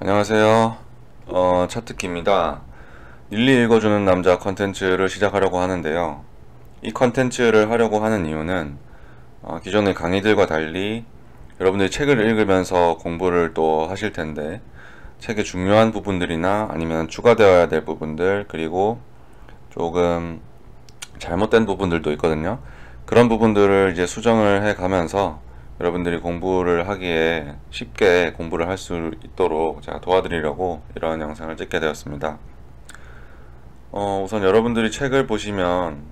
안녕하세요. 차트키입니다. 일리 읽어주는 남자 컨텐츠를 시작하려고 하는데요. 이 컨텐츠를 하려고 하는 이유는 기존의 강의들과 달리 여러분들이 책을 읽으면서 공부를 또 하실 텐데 책의 중요한 부분들이나 아니면 추가되어야 될 부분들, 그리고 조금 잘못된 부분들도 있거든요. 그런 부분들을 이제 수정을 해 가면서 여러분들이 공부를 하기에 쉽게 공부를 할 수 있도록 제가 도와드리려고 이런 영상을 찍게 되었습니다. 우선 여러분들이 책을 보시면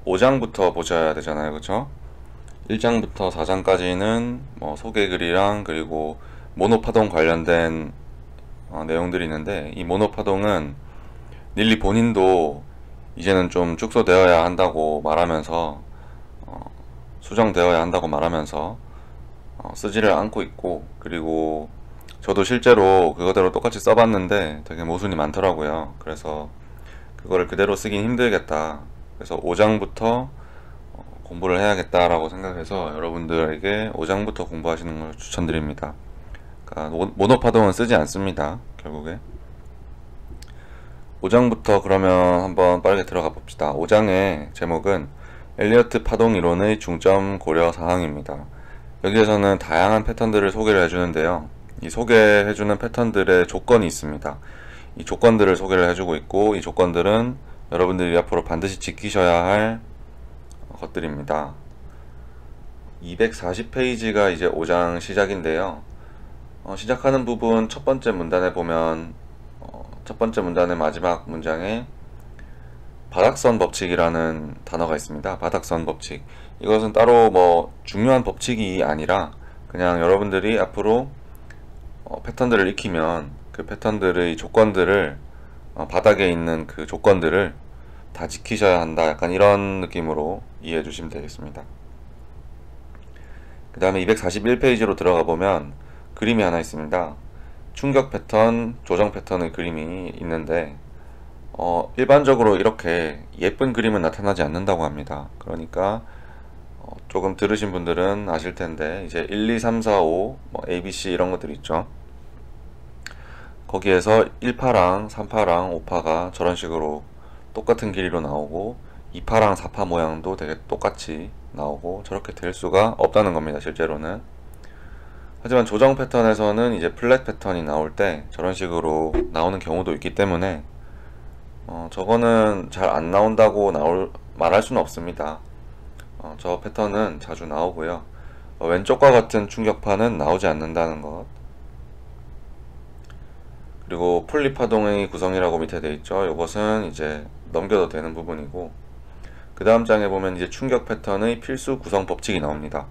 5장부터 보셔야 되잖아요, 그쵸? 1장부터 4장까지는 뭐 소개글이랑 그리고 모노파동 관련된 내용들이 있는데, 이 모노파동은 닐리 본인도 이제는 좀 축소되어야 한다고 말하면서 수정되어야 한다고 말하면서 쓰지를 않고 있고, 그리고 저도 실제로 그거대로 똑같이 써봤는데 되게 모순이 많더라고요. 그래서 그거를 그대로 쓰긴 힘들겠다, 그래서 5장부터 공부를 해야겠다라고 생각해서 여러분들에게 5장부터 공부하시는 걸 추천드립니다. 그러니까 모노파동은 쓰지 않습니다, 결국에. 5장부터 그러면 한번 빠르게 들어가 봅시다. 5장의 제목은 엘리어트 파동 이론의 중점 고려 사항입니다. 여기에서는 다양한 패턴들을 소개를 해주는데요. 이 소개해주는 패턴들의 조건이 있습니다. 이 조건들을 소개를 해주고 있고, 이 조건들은 여러분들이 앞으로 반드시 지키셔야 할 것들입니다. 240페이지가 이제 5장 시작인데요. 시작하는 부분 첫 번째 문단에 보면 첫 번째 문단의 마지막 문장에 바닥선 법칙이라는 단어가 있습니다. 바닥선 법칙. 이것은 따로 뭐 중요한 법칙이 아니라 그냥 여러분들이 앞으로 패턴들을 익히면 그 패턴들의 조건들을 바닥에 있는 그 조건들을 다 지키셔야 한다, 약간 이런 느낌으로 이해해 주시면 되겠습니다. 그 다음에 241페이지로 들어가 보면 그림이 하나 있습니다. 충격 패턴, 조정 패턴의 그림이 있는데 일반적으로 이렇게 예쁜 그림은 나타나지 않는다고 합니다. 그러니까 조금 들으신 분들은 아실 텐데, 이제 1, 2, 3, 4, 5, 뭐 ABC 이런 것들이 있죠. 거기에서 1파랑 3파랑 5파가 저런 식으로 똑같은 길이로 나오고, 2파랑 4파 모양도 되게 똑같이 나오고, 저렇게 될 수가 없다는 겁니다, 실제로는. 하지만 조정 패턴에서는 이제 플랫 패턴이 나올 때 저런 식으로 나오는 경우도 있기 때문에 저거는 잘 안 나온다고 말할 수는 없습니다. 저 패턴은 자주 나오고요. 왼쪽과 같은 충격파는 나오지 않는다는 것. 그리고 폴립 파동의 구성이라고 밑에 되어 있죠. 이것은 이제 넘겨도 되는 부분이고, 그 다음 장에 보면 이제 충격 패턴의 필수 구성 법칙이 나옵니다.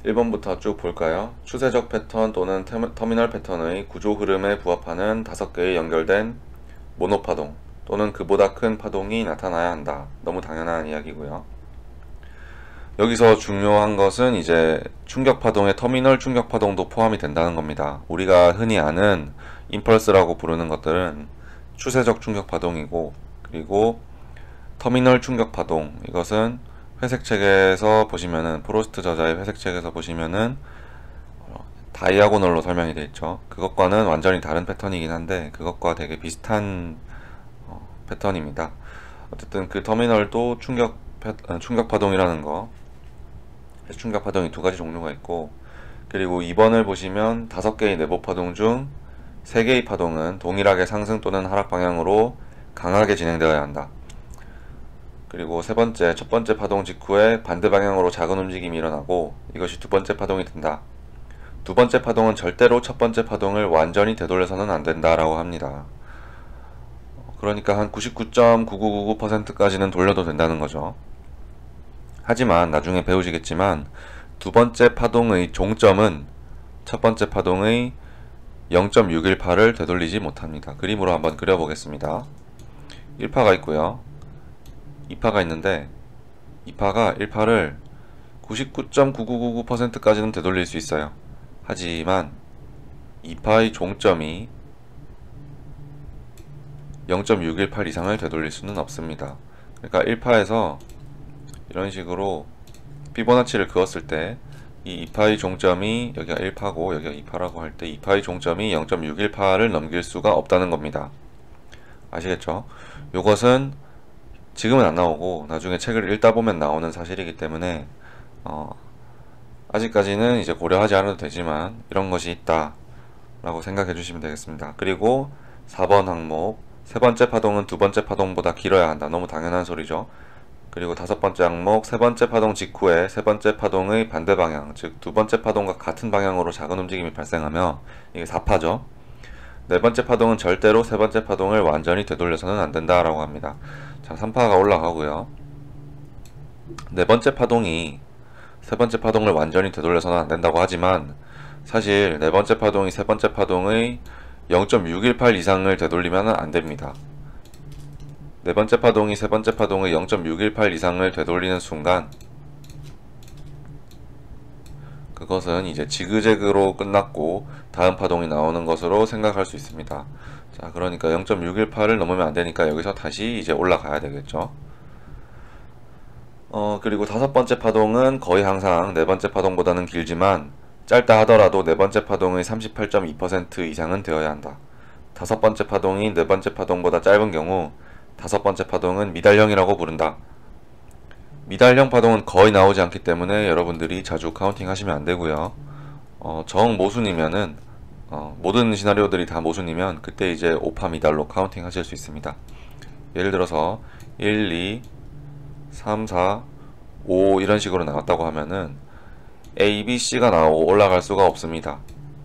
1번부터 쭉 볼까요? 추세적 패턴 또는 터미널 패턴의 구조 흐름에 부합하는 5개의 연결된 모노파동 또는 그보다 큰 파동이 나타나야 한다. 너무 당연한 이야기고요. 여기서 중요한 것은 이제 충격파동에 터미널 충격파동도 포함이 된다는 겁니다. 우리가 흔히 아는 임펄스라고 부르는 것들은 추세적 충격파동이고, 그리고 터미널 충격파동, 이것은 회색책에서 보시면은, 프로스트 저자의 회색책에서 보시면은 다이아고널로 설명이 되어 있죠. 그것과는 완전히 다른 패턴이긴 한데 그것과 되게 비슷한 패턴입니다. 어쨌든 그 터미널도 충격 파동이라는 거. 충격 파동이 두 가지 종류가 있고, 그리고 2번을 보시면 5개의 내부 파동 중 3개의 파동은 동일하게 상승 또는 하락 방향으로 강하게 진행되어야 한다. 그리고 첫 번째 파동 직후에 반대 방향으로 작은 움직임이 일어나고, 이것이 두 번째 파동이 된다. 두 번째 파동은 절대로 첫 번째 파동을 완전히 되돌려서는 안 된다라고 합니다. 그러니까 한 99.9999%까지는 돌려도 된다는 거죠. 하지만 나중에 배우시겠지만 두 번째 파동의 종점은 첫 번째 파동의 0.618을 되돌리지 못합니다. 그림으로 한번 그려보겠습니다. 1파가 있고요. 2파가 있는데 2파가 1파를 99.9999%까지는 되돌릴 수 있어요. 하지만 2파의 종점이 0.618 이상을 되돌릴 수는 없습니다. 그러니까 1파에서 이런 식으로 피보나치를 그었을 때 이 2파의 종점이 여기가 1파고 여기가 2파라고 할 때 2파의 종점이 0.618을 넘길 수가 없다는 겁니다. 아시겠죠? 요것은 지금은 안 나오고 나중에 책을 읽다 보면 나오는 사실이기 때문에 아직까지는 이제 고려하지 않아도 되지만 이런 것이 있다 라고 생각해 주시면 되겠습니다. 그리고 4번 항목, 세 번째 파동은 두 번째 파동보다 길어야 한다. 너무 당연한 소리죠. 그리고 5번째 항목, 세 번째 파동 직후에 세 번째 파동의 반대 방향, 즉 두 번째 파동과 같은 방향으로 작은 움직임이 발생하며 이게 4파죠. 네 번째 파동은 절대로 세 번째 파동을 완전히 되돌려서는 안 된다라고 합니다. 자, 3파가 올라가고요. 네 번째 파동이 세 번째 파동을 완전히 되돌려서는 안 된다고 하지만 사실 네 번째 파동이 세 번째 파동의 0.618 이상을 되돌리면 안 됩니다. 네 번째 파동이 세 번째 파동의 0.618 이상을 되돌리는 순간 그것은 이제 지그재그로 끝났고 다음 파동이 나오는 것으로 생각할 수 있습니다. 자, 그러니까 0.618을 넘으면 안 되니까 여기서 다시 이제 올라가야 되겠죠. 그리고 5번째 파동은 거의 항상 네 번째 파동보다는 길지만 짧다 하더라도 네 번째 파동의 38.2% 이상은 되어야 한다. 5번째 파동이 네 번째 파동보다 짧은 경우 5번째 파동은 미달형이라고 부른다. 미달형 파동은 거의 나오지 않기 때문에 여러분들이 자주 카운팅 하시면 안 되고요. 정모순이면은 모든 시나리오들이 다 모순이면 그때 이제 5파 미달로 카운팅 하실 수 있습니다. 예를 들어서 1, 2, 3, 4, 5 이런 식으로 나왔다고 하면은 A, B, C가 나오고 올라갈 수가 없습니다.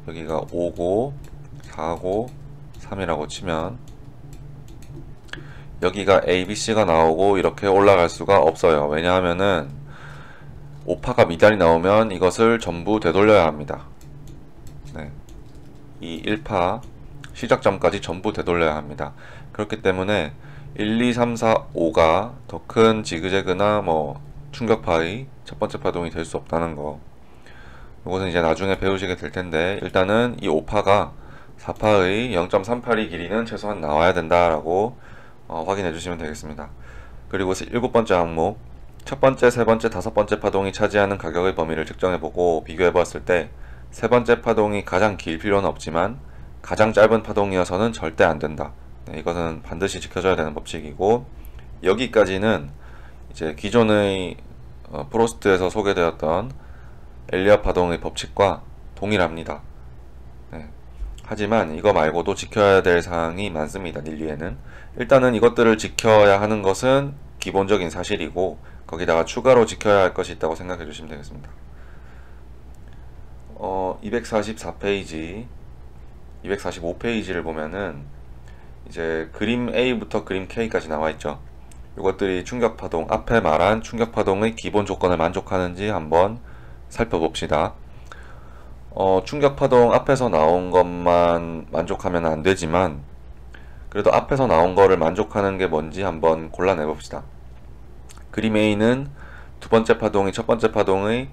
여기가 5고 4고 3이라고 치면 여기가 A, B, C가 나오고 이렇게 올라갈 수가 없어요. 왜냐하면은 5파가 미달이 나오면 이것을 전부 되돌려야 합니다. 네. 이 1파 시작점까지 전부 되돌려야 합니다. 그렇기 때문에 1, 2, 3, 4, 5가 더 큰 지그재그나 뭐 충격파의 첫 번째 파동이 될 수 없다는 거. 이것은 이제 나중에 배우시게 될 텐데 일단은 이 5파가 4파의 0.38의 길이는 최소한 나와야 된다라고 확인해 주시면 되겠습니다. 그리고 7번째 항목, 첫 번째, 세 번째, 5번째 파동이 차지하는 가격의 범위를 측정해보고 비교해보았을 때 세 번째 파동이 가장 길 필요는 없지만 가장 짧은 파동이어서는 절대 안 된다. 네, 이것은 반드시 지켜줘야 되는 법칙이고 여기까지는 이제 기존의 프로스트에서 소개되었던 엘리엇 파동의 법칙과 동일합니다. 네. 하지만 이거 말고도 지켜야 될 사항이 많습니다. 닐리에는 일단은 이것들을 지켜야 하는 것은 기본적인 사실이고 거기다가 추가로 지켜야 할 것이 있다고 생각해 주시면 되겠습니다. 244페이지 245페이지를 보면은 이제 그림 A부터 그림 K까지 나와 있죠. 이것들이 충격파동, 앞에 말한 충격파동의 기본 조건을 만족하는지 한번 살펴봅시다. 충격파동 앞에서 나온 것만 만족하면 안 되지만 그래도 앞에서 나온 거를 만족하는 게 뭔지 한번 골라내 봅시다. 그림 A는 두 번째 파동이 첫 번째 파동의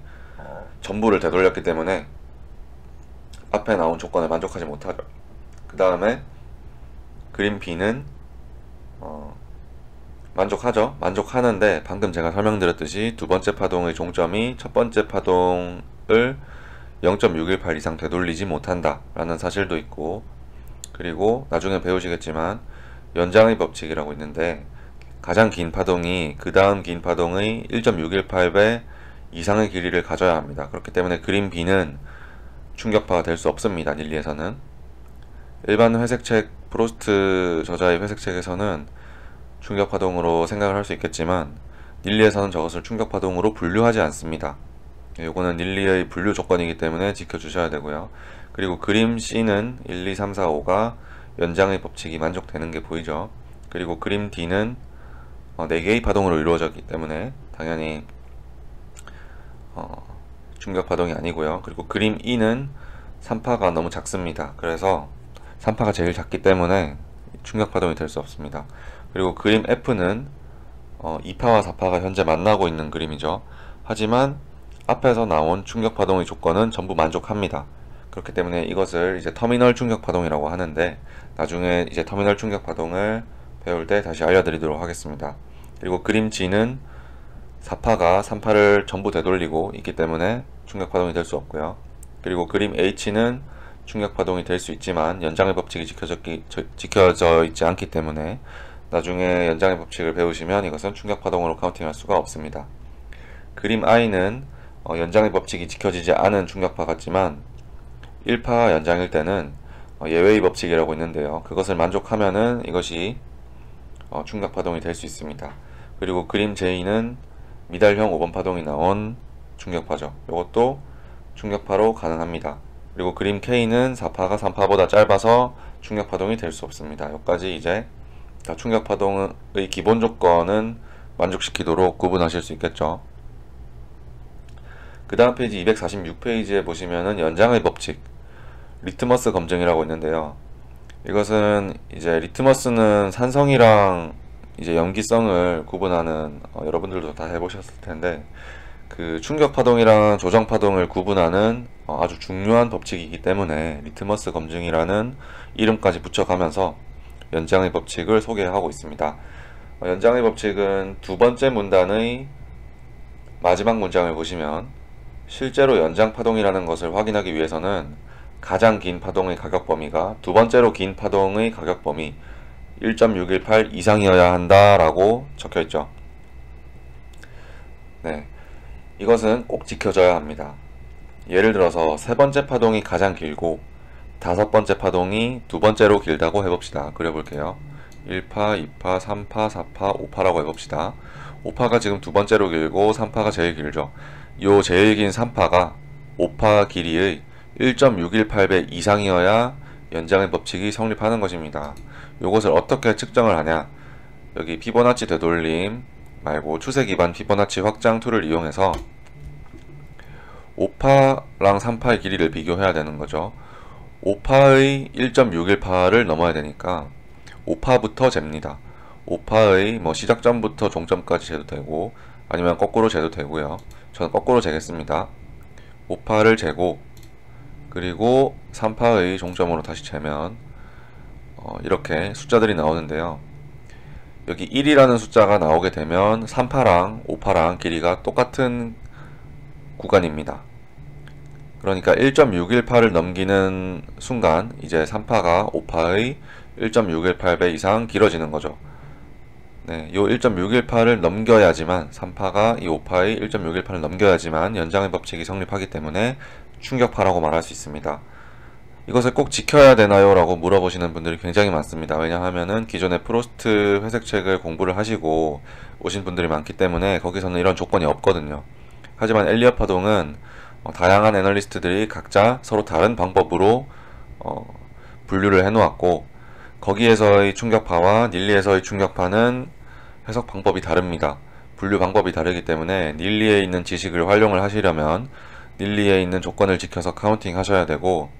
전부를 되돌렸기 때문에 앞에 나온 조건을 만족하지 못하죠. 그 다음에 그림 B는 만족하죠. 만족하는데 방금 제가 설명드렸듯이 두 번째 파동의 종점이 첫 번째 파동을 0.618 이상 되돌리지 못한다 라는 사실도 있고 그리고 나중에 배우시겠지만 연장의 법칙이라고 있는데 가장 긴 파동이 그 다음 긴 파동의 1.618배 이상의 길이를 가져야 합니다. 그렇기 때문에 그림 B는 충격파가 될 수 없습니다. 닐리에서는 일반 회색책 프로스트 저자의 회색책에서는 충격파동으로 생각을 할 수 있겠지만 닐리에서는 저것을 충격파동으로 분류하지 않습니다. 요거는 닐리의 분류 조건이기 때문에 지켜주셔야 되고요. 그리고 그림 C는 1, 2, 3, 4, 5가 연장의 법칙이 만족되는 게 보이죠. 그리고 그림 D는 4개의 파동으로 이루어졌기 때문에 당연히 충격파동이 아니고요. 그리고 그림 E는 3파가 너무 작습니다. 그래서 3파가 제일 작기 때문에 충격파동이 될 수 없습니다. 그리고 그림 F는 2파와 4파가 현재 만나고 있는 그림이죠. 하지만 앞에서 나온 충격파동의 조건은 전부 만족합니다. 그렇기 때문에 이것을 이제 터미널 충격파동이라고 하는데 나중에 이제 터미널 충격파동을 배울 때 다시 알려드리도록 하겠습니다. 그리고 그림 G는 4파가 3파를 전부 되돌리고 있기 때문에 충격파동이 될 수 없고요. 그리고 그림 H는 충격파동이 될 수 있지만 연장의 법칙이 지켜져 있지 않기 때문에 나중에 연장의 법칙을 배우시면 이것은 충격파동으로 카운팅할 수가 없습니다. 그림 I는 연장의 법칙이 지켜지지 않은 충격파 같지만 1파 연장일 때는 예외의 법칙이라고 있는데요. 그것을 만족하면은 이것이 충격파동이 될 수 있습니다. 그리고 그림 J는 미달형 5번 파동이 나온 충격파죠. 이것도 충격파로 가능합니다. 그리고 그림 K는 4파가 3파보다 짧아서 충격파동이 될 수 없습니다. 여기까지 이제 다 충격파동의 기본 조건은 만족시키도록 구분하실 수 있겠죠. 그 다음 페이지 246페이지에 보시면은 연장의 법칙, 리트머스 검증이라고 있는데요. 이것은 이제 리트머스는 산성이랑 이제 염기성을 구분하는 여러분들도 다 해보셨을 텐데 그 충격파동이랑 조정파동을 구분하는 아주 중요한 법칙이기 때문에 리트머스 검증이라는 이름까지 붙여가면서 연장의 법칙을 소개하고 있습니다. 연장의 법칙은 두 번째 문단의 마지막 문장을 보시면 실제로 연장파동이라는 것을 확인하기 위해서는 가장 긴 파동의 가격 범위가 두 번째로 긴 파동의 가격 범위 1.618 이상이어야 한다라고 적혀있죠. 네, 이것은 꼭 지켜져야 합니다. 예를 들어서 세 번째 파동이 가장 길고 다섯 번째 파동이 두 번째로 길다고 해봅시다. 그려볼게요. 1파, 2파, 3파, 4파, 5파라고 해봅시다. 5파가 지금 두 번째로 길고 3파가 제일 길죠. 요 제일 긴 3파가 5파 길이의 1.618배 이상이어야 연장의 법칙이 성립하는 것입니다. 요것을 어떻게 측정을 하냐? 여기 피보나치 되돌림 말고 추세 기반 피보나치 확장 툴을 이용해서 5파랑 3파의 길이를 비교해야 되는 거죠. 5파의 1.618을 넘어야 되니까 5파부터 잽니다. 5파의 뭐 시작점부터 종점까지 재도 되고 아니면 거꾸로 재도 되고요. 저는 거꾸로 재겠습니다. 5파를 재고 그리고 3파의 종점으로 다시 재면 이렇게 숫자들이 나오는데요. 여기 1이라는 숫자가 나오게 되면 3파랑 5파랑 길이가 똑같은 구간입니다. 그러니까 1.618을 넘기는 순간 이제 3파가 5파의 1.618배 이상 길어지는 거죠. 네, 요 1.618을 넘겨야지만 3파가 이 5파의 1.618을 넘겨야지만 연장의 법칙이 성립하기 때문에 충격파라고 말할 수 있습니다. 이것을 꼭 지켜야 되나요? 라고 물어보시는 분들이 굉장히 많습니다. 왜냐하면은 기존에 프로스트 회색책을 공부를 하시고 오신 분들이 많기 때문에 거기서는 이런 조건이 없거든요. 하지만 엘리엇 파동은 다양한 애널리스트들이 각자 서로 다른 방법으로 분류를 해놓았고 거기에서의 충격파와 닐리에서의 충격파는 해석 방법이 다릅니다. 분류 방법이 다르기 때문에 닐리에 있는 지식을 활용을 하시려면 닐리에 있는 조건을 지켜서 카운팅 하셔야 되고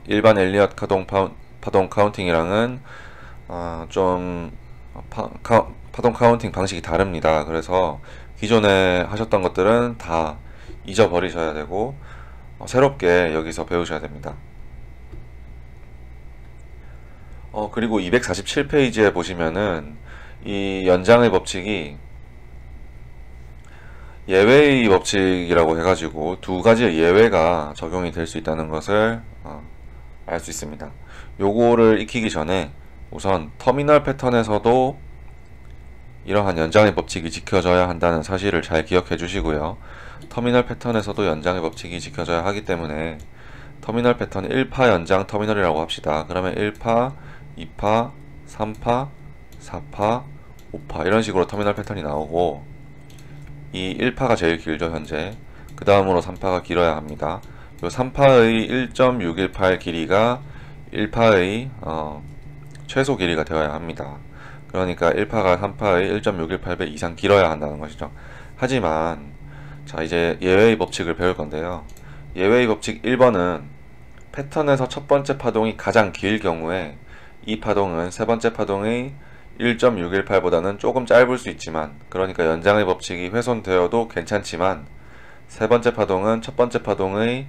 일반 엘리엇 파동 카운팅이랑은 좀 파동 카운팅 방식이 다릅니다. 그래서 기존에 하셨던 것들은 다 잊어버리셔야 되고 새롭게 여기서 배우셔야 됩니다. 그리고 247페이지에 보시면은 이 연장의 법칙이 예외의 법칙이라고 해가지고 두 가지의 예외가 적용이 될 수 있다는 것을 알 수 있습니다. 요거를 익히기 전에 우선 터미널 패턴에서도 이러한 연장의 법칙이 지켜져야 한다는 사실을 잘 기억해 주시고요. 터미널 패턴에서도 연장의 법칙이 지켜져야 하기 때문에 터미널 패턴 1파 연장 터미널이라고 합시다. 그러면 1파, 2파, 3파, 4파, 5파 이런 식으로 터미널 패턴이 나오고 이 1파가 제일 길죠 현재. 그 다음으로 3파가 길어야 합니다. 요 3파의 1.618 길이가 1파의 최소 길이가 되어야 합니다. 그러니까 1파가 3파의 1.618배 이상 길어야 한다는 것이죠. 하지만 자 이제 예외의 법칙을 배울 건데요. 예외의 법칙 1번은 패턴에서 첫 번째 파동이 가장 길 경우에 이 파동은 세 번째 파동의 1.618보다는 조금 짧을 수 있지만 그러니까 연장의 법칙이 훼손되어도 괜찮지만 세 번째 파동은 첫 번째 파동의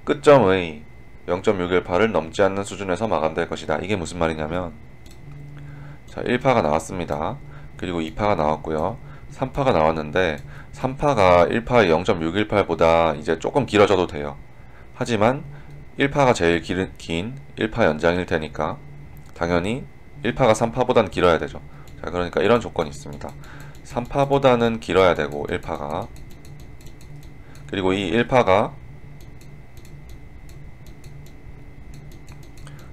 끝점의 0.618을 넘지 않는 수준에서 마감될 것이다. 이게 무슨 말이냐면 자 1파가 나왔습니다. 그리고 2파가 나왔고요. 3파가 나왔는데 3파가 1파의 0.618보다 이제 조금 길어져도 돼요. 하지만 1파가 제일 긴 1파 연장일 테니까 당연히 1파가 3파보다는 길어야 되죠. 자, 그러니까 이런 조건이 있습니다. 3파보다는 길어야 되고 1파가, 그리고 이 1파가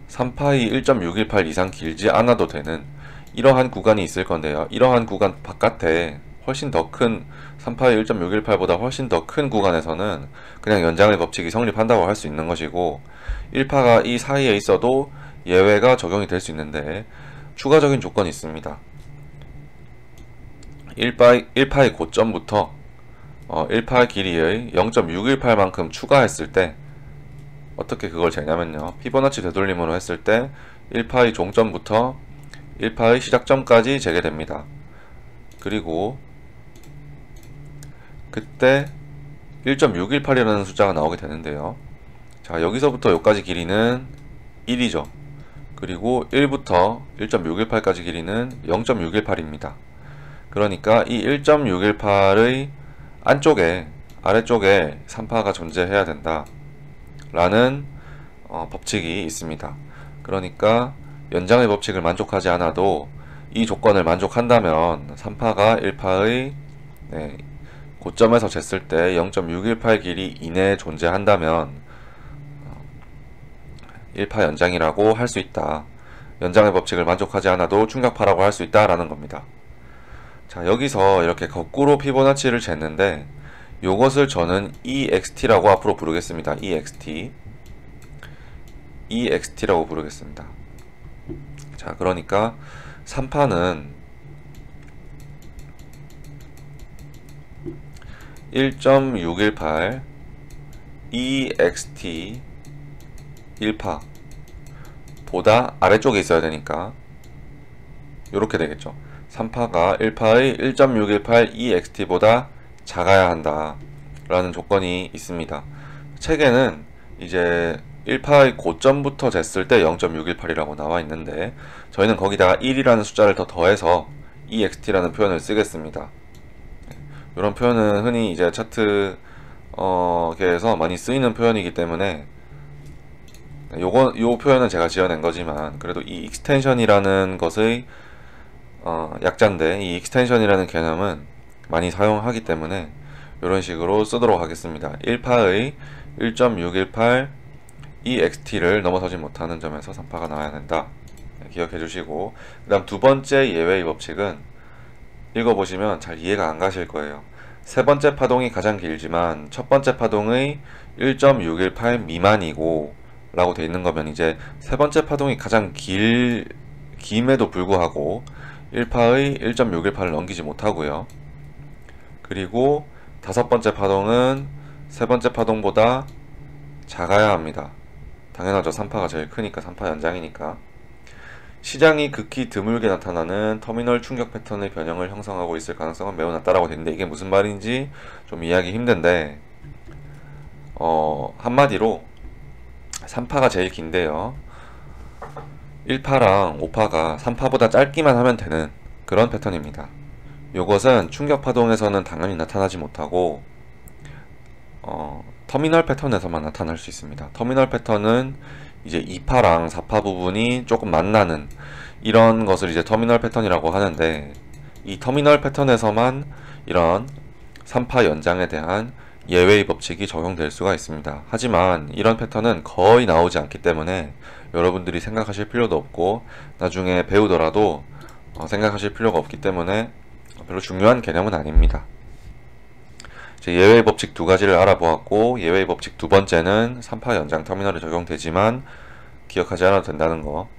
3파이 1.618 이상 길지 않아도 되는 이러한 구간이 있을 건데요. 이러한 구간 바깥에 훨씬 더 큰 3파이 1.618보다 훨씬 더 큰 구간에서는 그냥 연장의 법칙이 성립한다고 할 수 있는 것이고, 1파가 이 사이에 있어도 예외가 적용이 될 수 있는데 추가적인 조건이 있습니다. 1파의 고점부터 1파 길이의 0.618만큼 추가했을 때 어떻게 그걸 재냐면요, 피보나치 되돌림으로 했을 때 1파의 종점부터 1파의 시작점까지 재게 됩니다. 그리고 그때 1.618이라는 숫자가 나오게 되는데요. 자, 여기서부터 여기까지 길이는 1이죠. 그리고 1부터 1.618까지 길이는 0.618입니다. 그러니까 이 1.618의 안쪽에, 아래쪽에 3파가 존재해야 된다 라는 법칙이 있습니다. 그러니까 연장의 법칙을 만족하지 않아도 이 조건을 만족한다면 3파가 1파의 고점에서 쟀을 때 0.618 길이 이내에 존재한다면 1파 연장이라고 할 수 있다. 연장의 법칙을 만족하지 않아도 충격파라고 할 수 있다 라는 겁니다. 자, 여기서 이렇게 거꾸로 피보나치를 쟀는데 요것을 저는 EXT라고 앞으로 부르겠습니다. EXT라고 부르겠습니다. 자, 그러니까 3파는 1.618 EXT 1파 보다 아래쪽에 있어야 되니까 요렇게 되겠죠. 3파가 1파의 1.618 EXT보다 작아야 한다 라는 조건이 있습니다. 책에는 이제 1파의 고점부터 쟀을 때 0.618이라고 나와 있는데 저희는 거기다가 1이라는 숫자를 더 더해서 EXT라는 표현을 쓰겠습니다. 이런 표현은 흔히 이제 차트 계에서 많이 쓰이는 표현이기 때문에 요 표현은 제가 지어낸 거지만 그래도 이 익스텐션이라는 것의 약자인데 이 익스텐션이라는 개념은 많이 사용하기 때문에 이런 식으로 쓰도록 하겠습니다. 1파의 1.618 EXT를 넘어서지 못하는 점에서 3파가 나와야 된다. 기억해 주시고, 그 다음 두 번째 예외의 법칙은 읽어보시면 잘 이해가 안 가실 거예요. 세 번째 파동이 가장 길지만 첫 번째 파동의 1.618 미만이고 라고 되어 있는 거면 이제 세 번째 파동이 가장 김에도 불구하고 1파의 1.618을 넘기지 못하고요. 그리고 다섯 번째 파동은 세 번째 파동보다 작아야 합니다. 당연하죠. 3파가 제일 크니까, 3파 연장이니까. 시장이 극히 드물게 나타나는 터미널 충격 패턴의 변형을 형성하고 있을 가능성은 매우 낮다라고 되는데 이게 무슨 말인지 좀 이해하기 힘든데 한마디로 3파가 제일 긴데요, 1파랑 5파가 3파보다 짧기만 하면 되는 그런 패턴입니다. 요것은 충격 파동에서는 당연히 나타나지 못하고 터미널 패턴에서만 나타날 수 있습니다. 터미널 패턴은 이제 2파랑 4파 부분이 조금 만나는 이런 것을 이제 터미널 패턴이라고 하는데, 이 터미널 패턴에서만 이런 3파 연장에 대한 예외의 법칙이 적용될 수가 있습니다. 하지만 이런 패턴은 거의 나오지 않기 때문에 여러분들이 생각하실 필요도 없고 나중에 배우더라도 생각하실 필요가 없기 때문에 별로 중요한 개념은 아닙니다. 예외의 법칙 두 가지를 알아보았고, 예외의 법칙 두 번째는 3파 연장 터미널에 적용되지만 기억하지 않아도 된다는 거.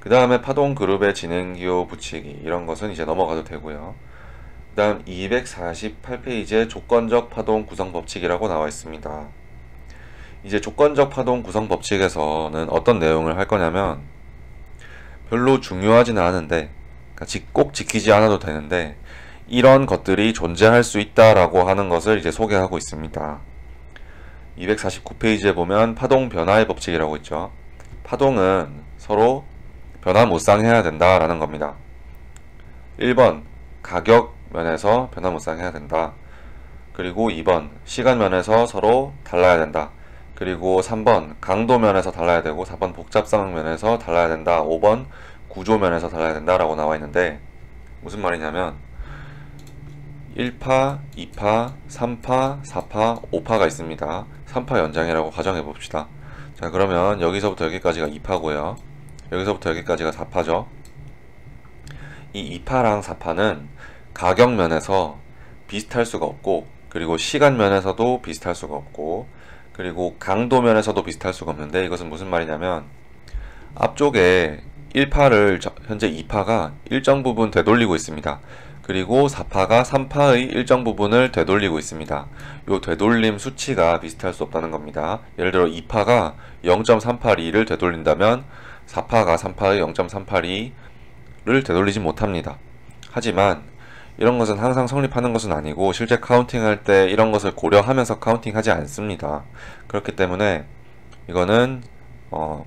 그 다음에 파동 그룹의 진행기호 붙이기, 이런 것은 이제 넘어가도 되고요. 그 다음 248페이지에 조건적 파동 구성 법칙이라고 나와 있습니다. 이제 조건적 파동 구성 법칙에서는 어떤 내용을 할 거냐면, 별로 중요하지는 않은데, 그러니까 꼭 지키지 않아도 되는데 이런 것들이 존재할 수 있다라고 하는 것을 이제 소개하고 있습니다. 249페이지에 보면 파동 변화의 법칙이라고 있죠. 파동은 서로 변화 무쌍해야 된다라는 겁니다. 1번 가격 면에서 변화무쌍해야 된다. 그리고 2번 시간 면에서 서로 달라야 된다. 그리고 3번 강도 면에서 달라야 되고 4번 복잡성 면에서 달라야 된다. 5번 구조 면에서 달라야 된다 라고 나와 있는데 무슨 말이냐면 1파, 2파, 3파, 4파, 5파가 있습니다. 3파 연장이라고 가정해 봅시다. 자, 그러면 여기서부터 여기까지가 2파고요. 여기서부터 여기까지가 4파죠. 이 2파랑 4파는 가격 면에서 비슷할 수가 없고, 그리고 시간 면에서도 비슷할 수가 없고, 그리고 강도 면에서도 비슷할 수가 없는데, 이것은 무슨 말이냐면 앞쪽에 1파를 현재 2파가 일정 부분 되돌리고 있습니다. 그리고 4파가 3파의 일정 부분을 되돌리고 있습니다. 이 되돌림 수치가 비슷할 수 없다는 겁니다. 예를 들어 2파가 0.382를 되돌린다면 4파가 3파의 0.382를 되돌리지 못합니다. 하지만 이런 것은 항상 성립하는 것은 아니고 실제 카운팅할 때 이런 것을 고려하면서 카운팅하지 않습니다. 그렇기 때문에 이거는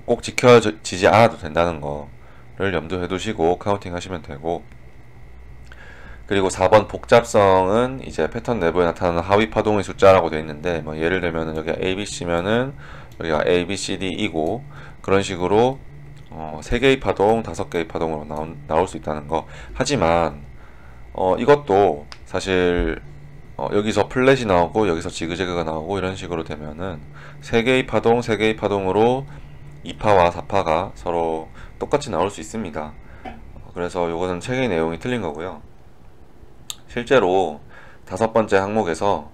꼭 지켜지지 않아도 된다는 거를 염두에 두시고 카운팅 하시면 되고, 그리고 4번 복잡성은 이제 패턴 내부에 나타나는 하위 파동의 숫자라고 되어 있는데, 뭐 예를 들면은 여기가 ABC면은 여기가 ABCD이고, 그런 식으로 3개의 파동, 5개의 파동으로 나올 수 있다는 거. 하지만 이것도 사실 여기서 플랫이 나오고 여기서 지그재그가 나오고 이런 식으로 되면은 3개의 파동, 3개의 파동으로 2파와 4파가 서로 똑같이 나올 수 있습니다. 그래서 요거는 책의 내용이 틀린 거고요. 실제로 5번째 항목에서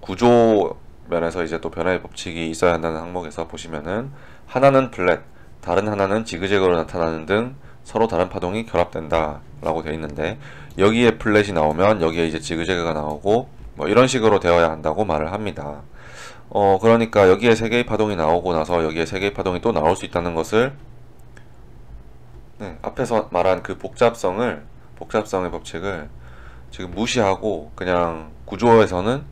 구조 면에서 이제 또 변화의 법칙이 있어야 한다는 항목에서 보시면은 하나는 플랫, 다른 하나는 지그재그로 나타나는 등 서로 다른 파동이 결합된다 라고 되어 있는데, 여기에 플랫이 나오면 여기에 이제 지그재그가 나오고 뭐 이런 식으로 되어야 한다고 말을 합니다. 그러니까 여기에 3개의 파동이 나오고 나서 여기에 3개의 파동이 또 나올 수 있다는 것을, 앞에서 말한 그 복잡성의 법칙을 지금 무시하고 그냥 구조에서는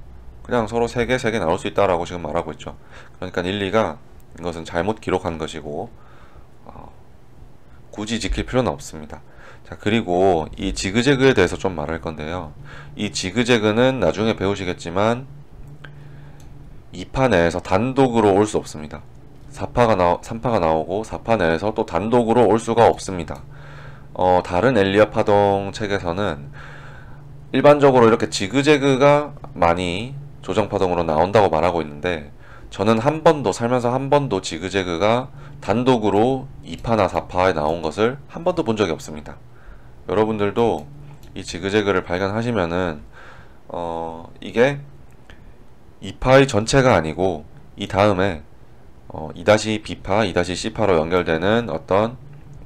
그냥 서로 3개 나올 수 있다라고 지금 말하고 있죠. 그러니까 일리가 이것은 잘못 기록한 것이고 굳이 지킬 필요는 없습니다. 자, 그리고 이 지그재그에 대해서 좀 말할 건데요. 이 지그재그는 나중에 배우시겠지만 2파 내에서 단독으로 올 수 없습니다. 3파가 나오고 4파 내에서 또 단독으로 올 수가 없습니다. 다른 엘리엇 파동 책에서는 일반적으로 이렇게 지그재그가 많이 조정파동으로 나온다고 말하고 있는데, 저는 살면서 한 번도 지그재그가 단독으로 2파나 4파에 나온 것을 한 번도 본 적이 없습니다. 여러분들도 이 지그재그를 발견하시면은 이게 2파의 전체가 아니고 이 다음에 2-B파, 2-C파로 연결되는 어떤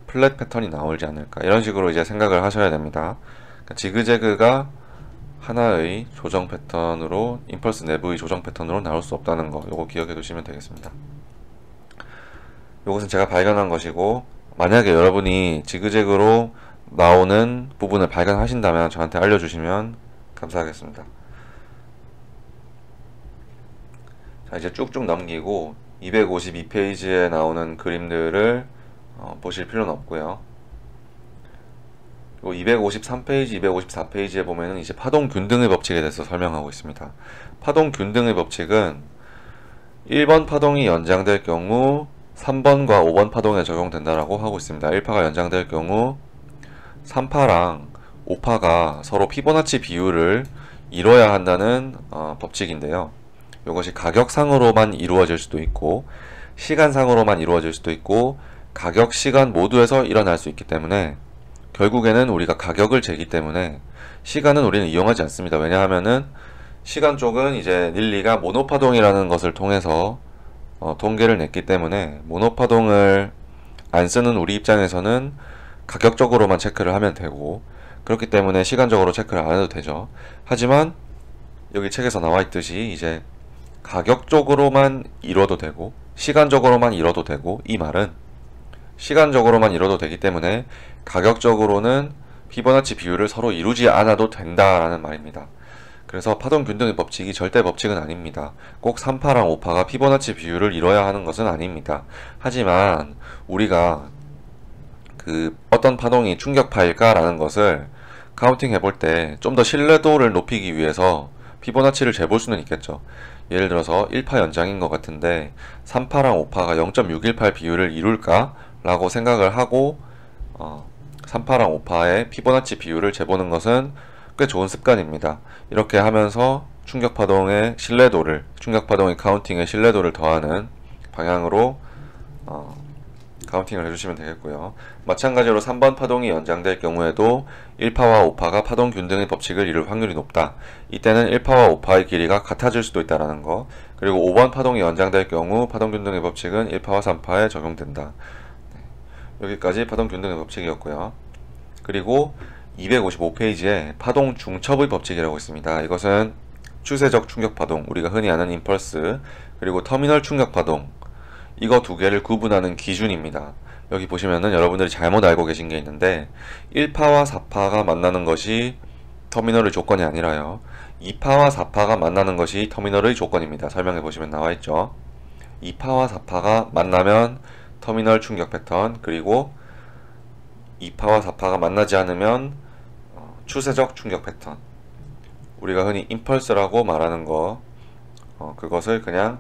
플랫 패턴이 나오지 않을까, 이런 식으로 이제 생각을 하셔야 됩니다. 그러니까 지그재그가 하나의 조정 패턴으로, 임펄스 내부의 조정 패턴으로 나올 수 없다는 거, 요거 기억해 두시면 되겠습니다. 요것은 제가 발견한 것이고, 만약에 여러분이 지그재그로 나오는 부분을 발견하신다면 저한테 알려주시면 감사하겠습니다. 자, 이제 쭉쭉 넘기고 252페이지에 나오는 그림들을 보실 필요는 없고요. 253페이지, 254페이지에 보면은 이제 파동 균등의 법칙에 대해서 설명하고 있습니다. 파동 균등의 법칙은 1번 파동이 연장될 경우 3번과 5번 파동에 적용된다라고 하고 있습니다. 1파가 연장될 경우 3파랑 5파가 서로 피보나치 비율을 이뤄야 한다는 법칙인데요. 이것이 가격상으로만 이루어질 수도 있고 시간상으로만 이루어질 수도 있고 가격, 시간 모두에서 일어날 수 있기 때문에 결국에는 우리가 가격을 재기 때문에 시간은 우리는 이용하지 않습니다. 왜냐하면은 시간 쪽은 이제 닐리가 모노파동이라는 것을 통해서 통계를 냈기 때문에 모노파동을 안 쓰는 우리 입장에서는 가격적으로만 체크를 하면 되고, 그렇기 때문에 시간적으로 체크를 안 해도 되죠. 하지만 여기 책에서 나와 있듯이 이제 가격적으로만 이뤄도 되고 시간적으로만 이뤄도 되고, 이 말은 시간적으로만 이뤄도 되기 때문에 가격적으로는 피보나치 비율을 서로 이루지 않아도 된다라는 말입니다. 그래서 파동 균등의 법칙이 절대 법칙은 아닙니다. 꼭 3파랑 5파가 피보나치 비율을 이뤄야 하는 것은 아닙니다. 하지만 우리가 그 어떤 파동이 충격파일까 라는 것을 카운팅 해볼 때 좀 더 신뢰도를 높이기 위해서 피보나치를 재볼 수는 있겠죠. 예를 들어서 1파 연장인 것 같은데 3파랑 5파가 0.618 비율을 이룰까? 라고 생각을 하고 3파랑 5파의 피보나치 비율을 재보는 것은 꽤 좋은 습관입니다. 이렇게 하면서 충격파동의 신뢰도를, 충격파동의 카운팅의 신뢰도를 더하는 방향으로 카운팅을 해주시면 되겠고요. 마찬가지로 3번 파동이 연장될 경우에도 1파와 5파가 파동 균등의 법칙을 이룰 확률이 높다. 이때는 1파와 5파의 길이가 같아질 수도 있다는 거. 그리고 5번 파동이 연장될 경우 파동 균등의 법칙은 1파와 3파에 적용된다. 여기까지 파동 균등의 법칙이었고요. 그리고 255페이지에 파동 중첩의 법칙이라고 있습니다. 이것은 추세적 충격파동, 우리가 흔히 아는 임펄스, 그리고 터미널 충격파동, 이거 두 개를 구분하는 기준입니다. 여기 보시면은 여러분들이 잘못 알고 계신 게 있는데 1파와 4파가 만나는 것이 터미널의 조건이 아니라요, 2파와 4파가 만나는 것이 터미널의 조건입니다. 설명해 보시면 나와 있죠. 2파와 4파가 만나면 터미널 충격 패턴, 그리고 2파와 4파가 만나지 않으면 추세적 충격 패턴, 우리가 흔히 임펄스라고 말하는 거, 그것을 그냥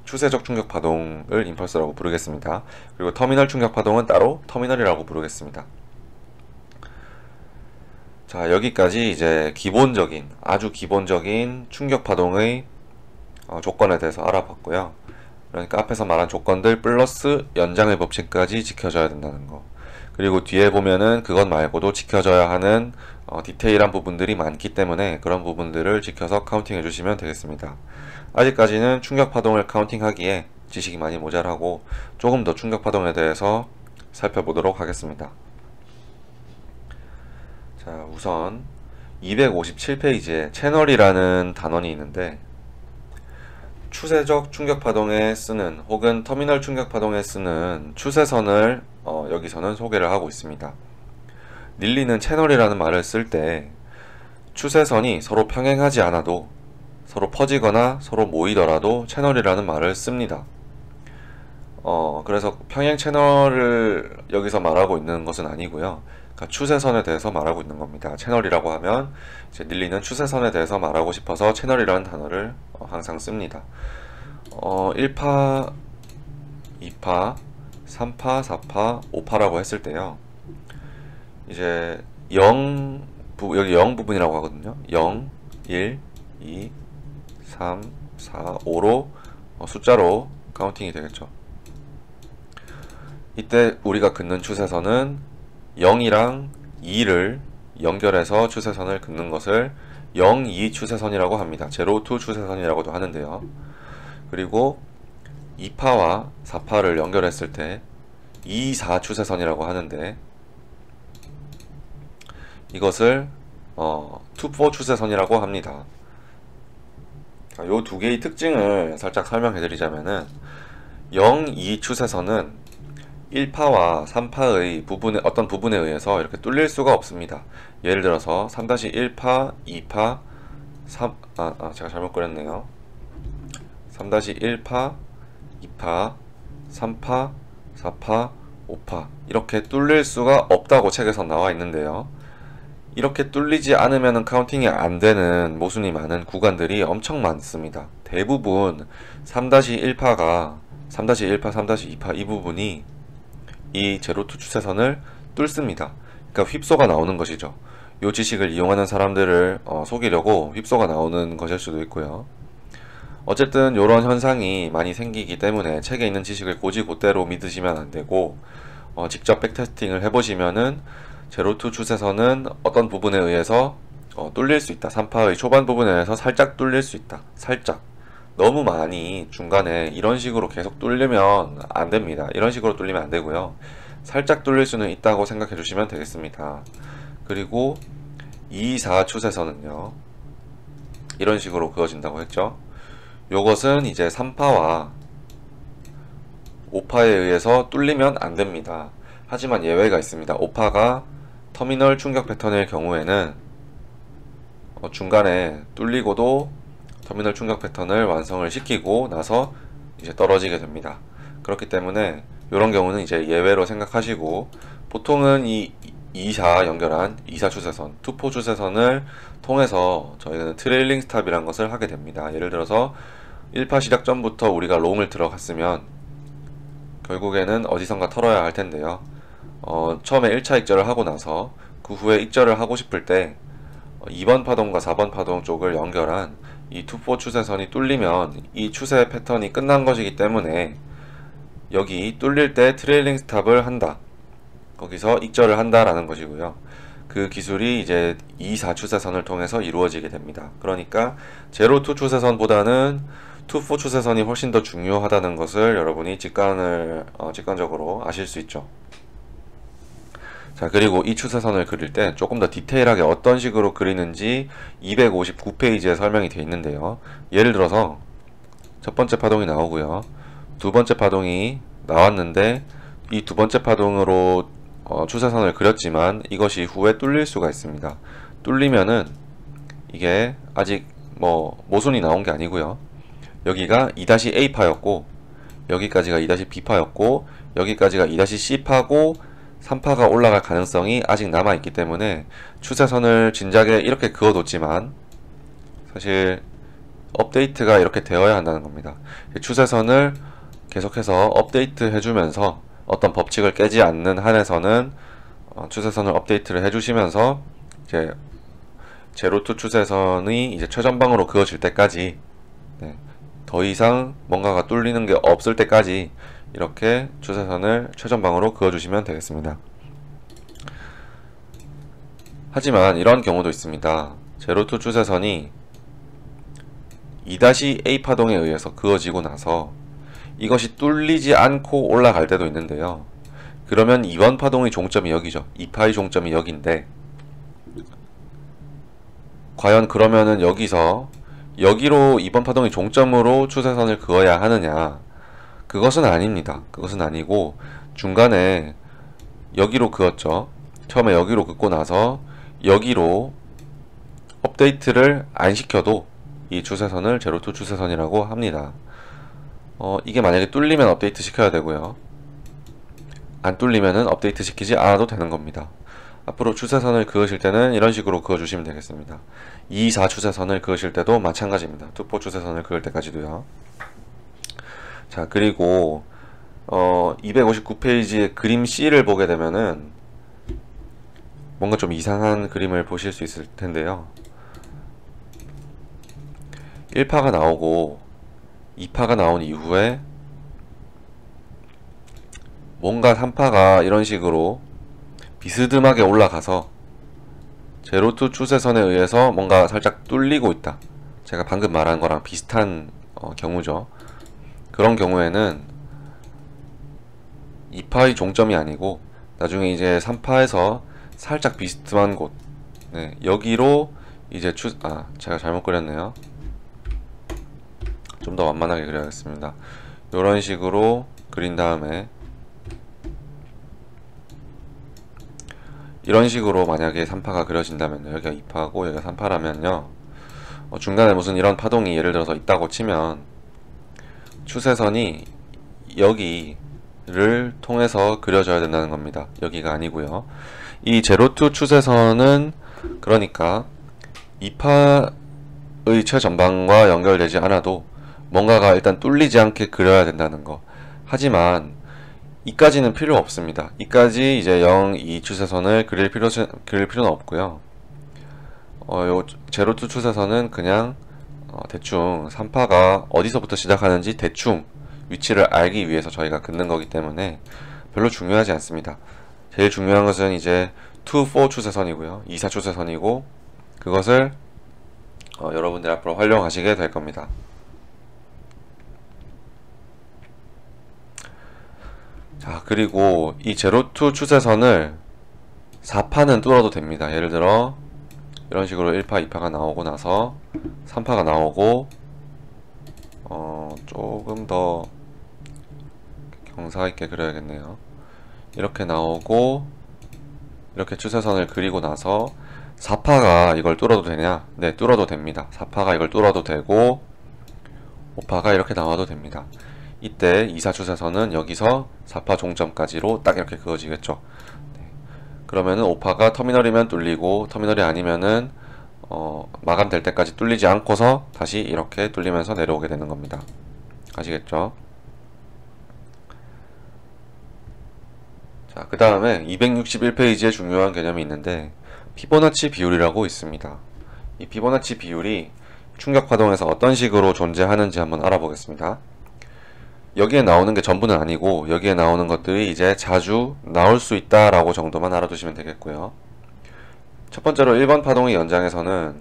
추세적 충격 파동을 임펄스라고 부르겠습니다. 그리고 터미널 충격 파동은 따로 터미널이라고 부르겠습니다. 자, 여기까지 이제 기본적인, 아주 기본적인 충격 파동의 조건에 대해서 알아봤고요. 그러니까 앞에서 말한 조건들 플러스 연장의 법칙까지 지켜져야 된다는 거. 그리고 뒤에 보면은 그것 말고도 지켜져야 하는 디테일한 부분들이 많기 때문에 그런 부분들을 지켜서 카운팅 해주시면 되겠습니다. 아직까지는 충격파동을 카운팅하기에 지식이 많이 모자라고 조금 더 충격파동에 대해서 살펴보도록 하겠습니다. 자, 우선 257페이지에 채널이라는 단원이 있는데, 추세적 충격파동에 쓰는 혹은 터미널 충격파동에 쓰는 추세선을 여기서는 소개를 하고 있습니다. 닐리는 채널이라는 말을 쓸 때 추세선이 서로 평행하지 않아도, 서로 퍼지거나 서로 모이더라도 채널이라는 말을 씁니다. 그래서 평행 채널을 여기서 말하고 있는 것은 아니고요. 그러니까 추세선에 대해서 말하고 있는 겁니다. 채널이라고 하면 이제 닐리는 추세선에 대해서 말하고 싶어서 채널이라는 단어를 항상 씁니다. 1파, 2파, 3파, 4파, 5파라고 했을 때요, 이제 여기 0 부분이라고 하거든요. 0, 1, 2, 3, 4, 5로 숫자로 카운팅이 되겠죠. 이때 우리가 긋는 추세선은 0이랑 2를 연결해서 추세선을 긋는 것을 0, 2 추세선이라고 합니다. 0, 2 추세선이라고도 하는데요. 그리고 2파와 4파를 연결했을 때 2, 4 추세선이라고 하는데, 이것을 2, 4 추세선이라고 합니다. 요 두 개의 특징을 살짝 설명해 드리자면은 0, 2 추세선은 1파와 3파의 어떤 부분에 의해서 이렇게 뚫릴 수가 없습니다. 예를 들어서 3-1파, 2파, 제가 잘못 그렸네요. 3-1파, 2파, 3파, 4파, 5파 이렇게 뚫릴 수가 없다고 책에서 나와 있는데요. 이렇게 뚫리지 않으면 카운팅이 안 되는 모순이 많은 구간들이 엄청 많습니다. 대부분 3-1파가 3-1파, 3-2파 이 부분이 이 제로투 추세선을 뚫습니다. 그러니까 휩소가 나오는 것이죠. 이 지식을 이용하는 사람들을 속이려고 휩소가 나오는 것일 수도 있고요. 어쨌든 이런 현상이 많이 생기기 때문에 책에 있는 지식을 곧이곧대로 믿으시면 안 되고, 직접 백테스팅을 해보시면은 제로투 추세선은 어떤 부분에 의해서 뚫릴 수 있다. 3파의 초반 부분에 의해서 살짝 뚫릴 수 있다. 살짝. 너무 많이 중간에 이런 식으로 계속 뚫리면 안 됩니다. 이런 식으로 뚫리면 안 되고요. 살짝 뚫릴 수는 있다고 생각해 주시면 되겠습니다. 그리고 2, 4 추세선은요, 이런 식으로 그어진다고 했죠. 요것은 이제 3파와 5파에 의해서 뚫리면 안 됩니다. 하지만 예외가 있습니다. 5파가 터미널 충격 패턴일 경우에는 중간에 뚫리고도 터미널 충격 패턴을 완성을 시키고 나서 이제 떨어지게 됩니다. 그렇기 때문에 이런 경우는 이제 예외로 생각하시고, 보통은 이 2사 연결한 2사 추세선, 투포 추세선을 통해서 저희는 트레일링 스탑이라는 것을 하게 됩니다. 예를 들어서 1파 시작전부터 우리가 롱을 들어갔으면 결국에는 어디선가 털어야 할 텐데요. 처음에 1차 익절을 하고 나서 그 후에 익절을 하고 싶을 때 2번 파동과 4번 파동 쪽을 연결한 이 투포 추세선이 뚫리면 이 추세 패턴이 끝난 것이기 때문에 여기 뚫릴 때 트레일링 스탑을 한다. 거기서 익절을 한다라는 것이고요. 그 기술이 이제 2, 4 추세선을 통해서 이루어지게 됩니다. 그러니까 제로 투 추세선보다는 투, 4 추세선이 훨씬 더 중요하다는 것을 여러분이 직관적으로 아실 수 있죠. 자, 그리고 이 추세선을 그릴 때 조금 더 디테일하게 어떤 식으로 그리는지 259페이지에 설명이 되어 있는데요. 예를 들어서 첫 번째 파동이 나오고요. 두 번째 파동이 나왔는데 이 두 번째 파동으로 추세선을 그렸지만 이것이 후에 뚫릴 수가 있습니다. 뚫리면은 이게 아직 모순이 나온 게 아니고요. 여기가 2-A파였고 여기까지가 2-B파였고 여기까지가 2-C파고 3파가 올라갈 가능성이 아직 남아있기 때문에 추세선을 진작에 이렇게 그어뒀지만 사실 업데이트가 이렇게 되어야 한다는 겁니다. 추세선을 계속해서 업데이트 해주면서 어떤 법칙을 깨지 않는 한에서는 추세선을 업데이트를 해주시면서 이제 제로투 추세선이 이제 최전방으로 그어질 때까지 더 이상 뭔가가 뚫리는 게 없을 때까지 이렇게 추세선을 최전방으로 그어주시면 되겠습니다. 하지만 이런 경우도 있습니다. 제로투 추세선이 2-A 파동에 의해서 그어지고 나서 이것이 뚫리지 않고 올라갈 때도 있는데요. 그러면 2번 파동의 종점이 여기죠. 2파의 종점이 여기인데 과연 그러면은 여기서 여기로 2번 파동의 종점으로 추세선을 그어야 하느냐? 그것은 아닙니다. 그것은 아니고 중간에 여기로 그었죠. 처음에 여기로 긋고 나서 여기로 업데이트를 안 시켜도 이 추세선을 제로투 추세선이라고 합니다. 이게 만약에 뚫리면 업데이트 시켜야 되고요. 안 뚫리면은 업데이트 시키지 않아도 되는 겁니다. 앞으로 추세선을 그으실 때는 이런 식으로 그어주시면 되겠습니다. 2, 4 추세선을 그으실 때도 마찬가지입니다. 투포 추세선을 그을 때까지도요. 자, 그리고 259페이지의 그림 C를 보게 되면은 뭔가 좀 이상한 그림을 보실 수 있을 텐데요. 1파가 나오고 2파가 나온 이후에 뭔가 3파가 이런 식으로 비스듬하게 올라가서 제로투 추세선에 의해서 뭔가 살짝 뚫리고 있다. 제가 방금 말한 거랑 비슷한 경우죠. 그런 경우에는 2파의 종점이 아니고 나중에 이제 3파에서 살짝 비스듬한 곳, 여기로 이제 제가 잘못 그렸네요. 좀 더 완만하게 그려야겠습니다. 이런 식으로 그린 다음에 이런 식으로 만약에 3파가 그려진다면 여기가 2파고 여기가 3파라면요 중간에 무슨 이런 파동이 예를 들어서 있다고 치면 추세선이 여기를 통해서 그려져야 된다는 겁니다. 여기가 아니고요. 이 제로투 추세선은 그러니까 2파의 최전방과 연결되지 않아도 뭔가가 일단 뚫리지 않게 그려야 된다는 거. 하지만 이까지는 필요 없습니다. 이까지 이제 0, 2 추세선을 그릴 필요는 없고요. 요 제로투 추세선은 그냥 대충 3파가 어디서부터 시작하는지 대충 위치를 알기 위해서 저희가 긋는 거기 때문에 별로 중요하지 않습니다. 제일 중요한 것은 이제 2, 4 추세선이고요. 2, 4 추세선이고 그것을 여러분들 앞으로 활용하시게 될 겁니다. 자, 그리고 이 제로투 추세선을 4파는 뚫어도 됩니다. 예를 들어 이런 식으로 1파, 2파가 나오고 나서 3파가 나오고 조금 더 경사 있게 그려야겠네요. 이렇게 나오고 이렇게 추세선을 그리고 나서 4파가 이걸 뚫어도 되냐? 네, 뚫어도 됩니다. 4파가 이걸 뚫어도 되고 5파가 이렇게 나와도 됩니다. 이때 2, 4 추세선은 여기서 4파 종점까지로 딱 이렇게 그어지겠죠. 네. 그러면은 오파가 터미널이면 뚫리고 터미널이 아니면은 마감될 때까지 뚫리지 않고서 다시 이렇게 뚫리면서 내려오게 되는 겁니다. 아시겠죠? 자, 그 다음에 261페이지에 중요한 개념이 있는데 피보나치 비율이라고 있습니다. 이 피보나치 비율이 충격파동에서 어떤 식으로 존재하는지 한번 알아보겠습니다. 여기에 나오는 게 전부는 아니고 여기에 나오는 것들이 이제 자주 나올 수 있다라고 정도만 알아두시면 되겠고요. 첫 번째로 1번 파동의 연장에서는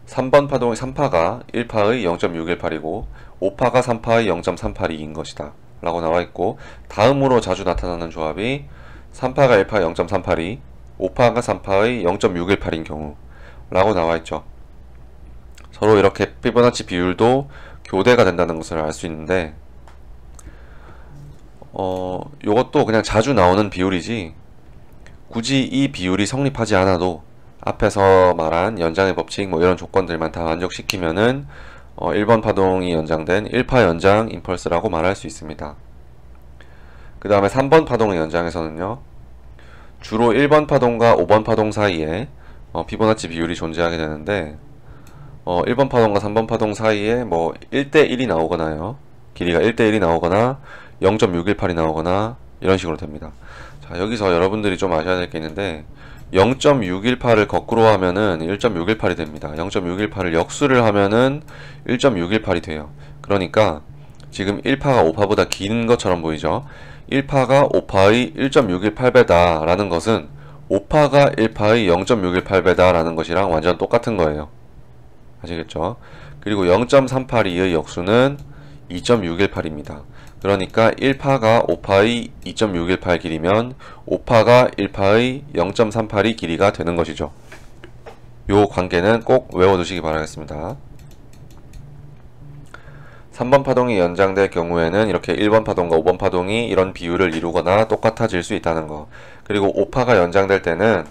3번 파동의 3파가 1파의 0.618이고 5파가 3파의 0.382인 것이다 라고 나와있고, 다음으로 자주 나타나는 조합이 3파가 1파 0.382, 5파가 3파의 0.618인 경우 라고 나와있죠. 서로 이렇게 피보나치 비율도 교대가 된다는 것을 알 수 있는데, 요것도 그냥 자주 나오는 비율이지 굳이 이 비율이 성립하지 않아도 앞에서 말한 연장의 법칙 뭐 이런 조건들만 다 만족시키면은 1번 파동이 연장된 1파 연장 임펄스라고 말할 수 있습니다. 그 다음에 3번 파동의 연장에서는요, 주로 1번 파동과 5번 파동 사이에 피보나치 비율이 존재하게 되는데, 1번 파동과 3번 파동 사이에 뭐 1대1이 나오거나요, 길이가 1대1이 나오거나 0.618이 나오거나 이런 식으로 됩니다. 자, 여기서 여러분들이 좀 아셔야 될 게 있는데 0.618을 거꾸로 하면은 1.618이 됩니다. 0.618을 역수를 하면은 1.618이 돼요. 그러니까 지금 1파가 5파보다 긴 것처럼 보이죠? 1파가 5파의 1.618배다 라는 것은 5파가 1파의 0.618배다 라는 것이랑 완전 똑같은 거예요. 아시겠죠? 그리고 0.382의 역수는 2.618입니다. 그러니까 1파가 5파의 2.618 길이면 5파가 1파의 0.382 길이가 되는 것이죠. 요 관계는 꼭 외워두시기 바라겠습니다. 3번 파동이 연장될 경우에는 이렇게 1번 파동과 5번 파동이 이런 비율을 이루거나 똑같아질 수 있다는 거. 그리고 5파가 연장될 때는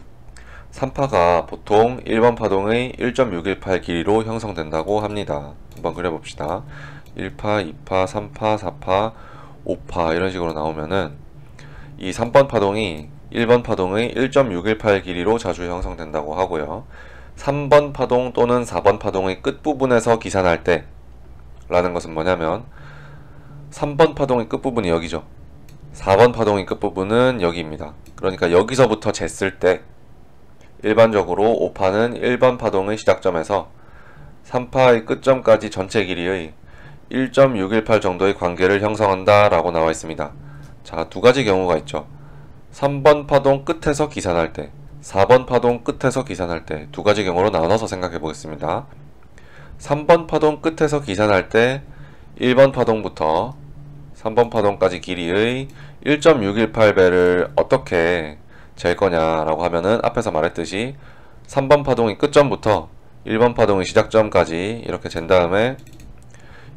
3파가 보통 1번 파동의 1.618 길이로 형성된다고 합니다. 한번 그려봅시다. 1파, 2파, 3파, 4파, 5파 이런 식으로 나오면은 이 3번 파동이 1번 파동의 1.618 길이로 자주 형성된다고 하고요. 3번 파동 또는 4번 파동의 끝부분에서 기산할 때 라는 것은 뭐냐면 3번 파동의 끝부분이 여기죠. 4번 파동의 끝부분은 여기입니다. 그러니까 여기서부터 쟀을 때 일반적으로 5파는 1번 파동의 시작점에서 3파의 끝점까지 전체 길이의 1.618 정도의 관계를 형성한다 라고 나와 있습니다. 자, 두 가지 경우가 있죠. 3번 파동 끝에서 기산할 때, 4번 파동 끝에서 기산할 때 두 가지 경우로 나눠서 생각해 보겠습니다. 3번 파동 끝에서 기산할 때 1번 파동부터 3번 파동까지 길이의 1.618배를 어떻게 잴 거냐라고 하면은 앞에서 말했듯이 3번 파동의 끝점부터 1번 파동의 시작점까지 이렇게 잰 다음에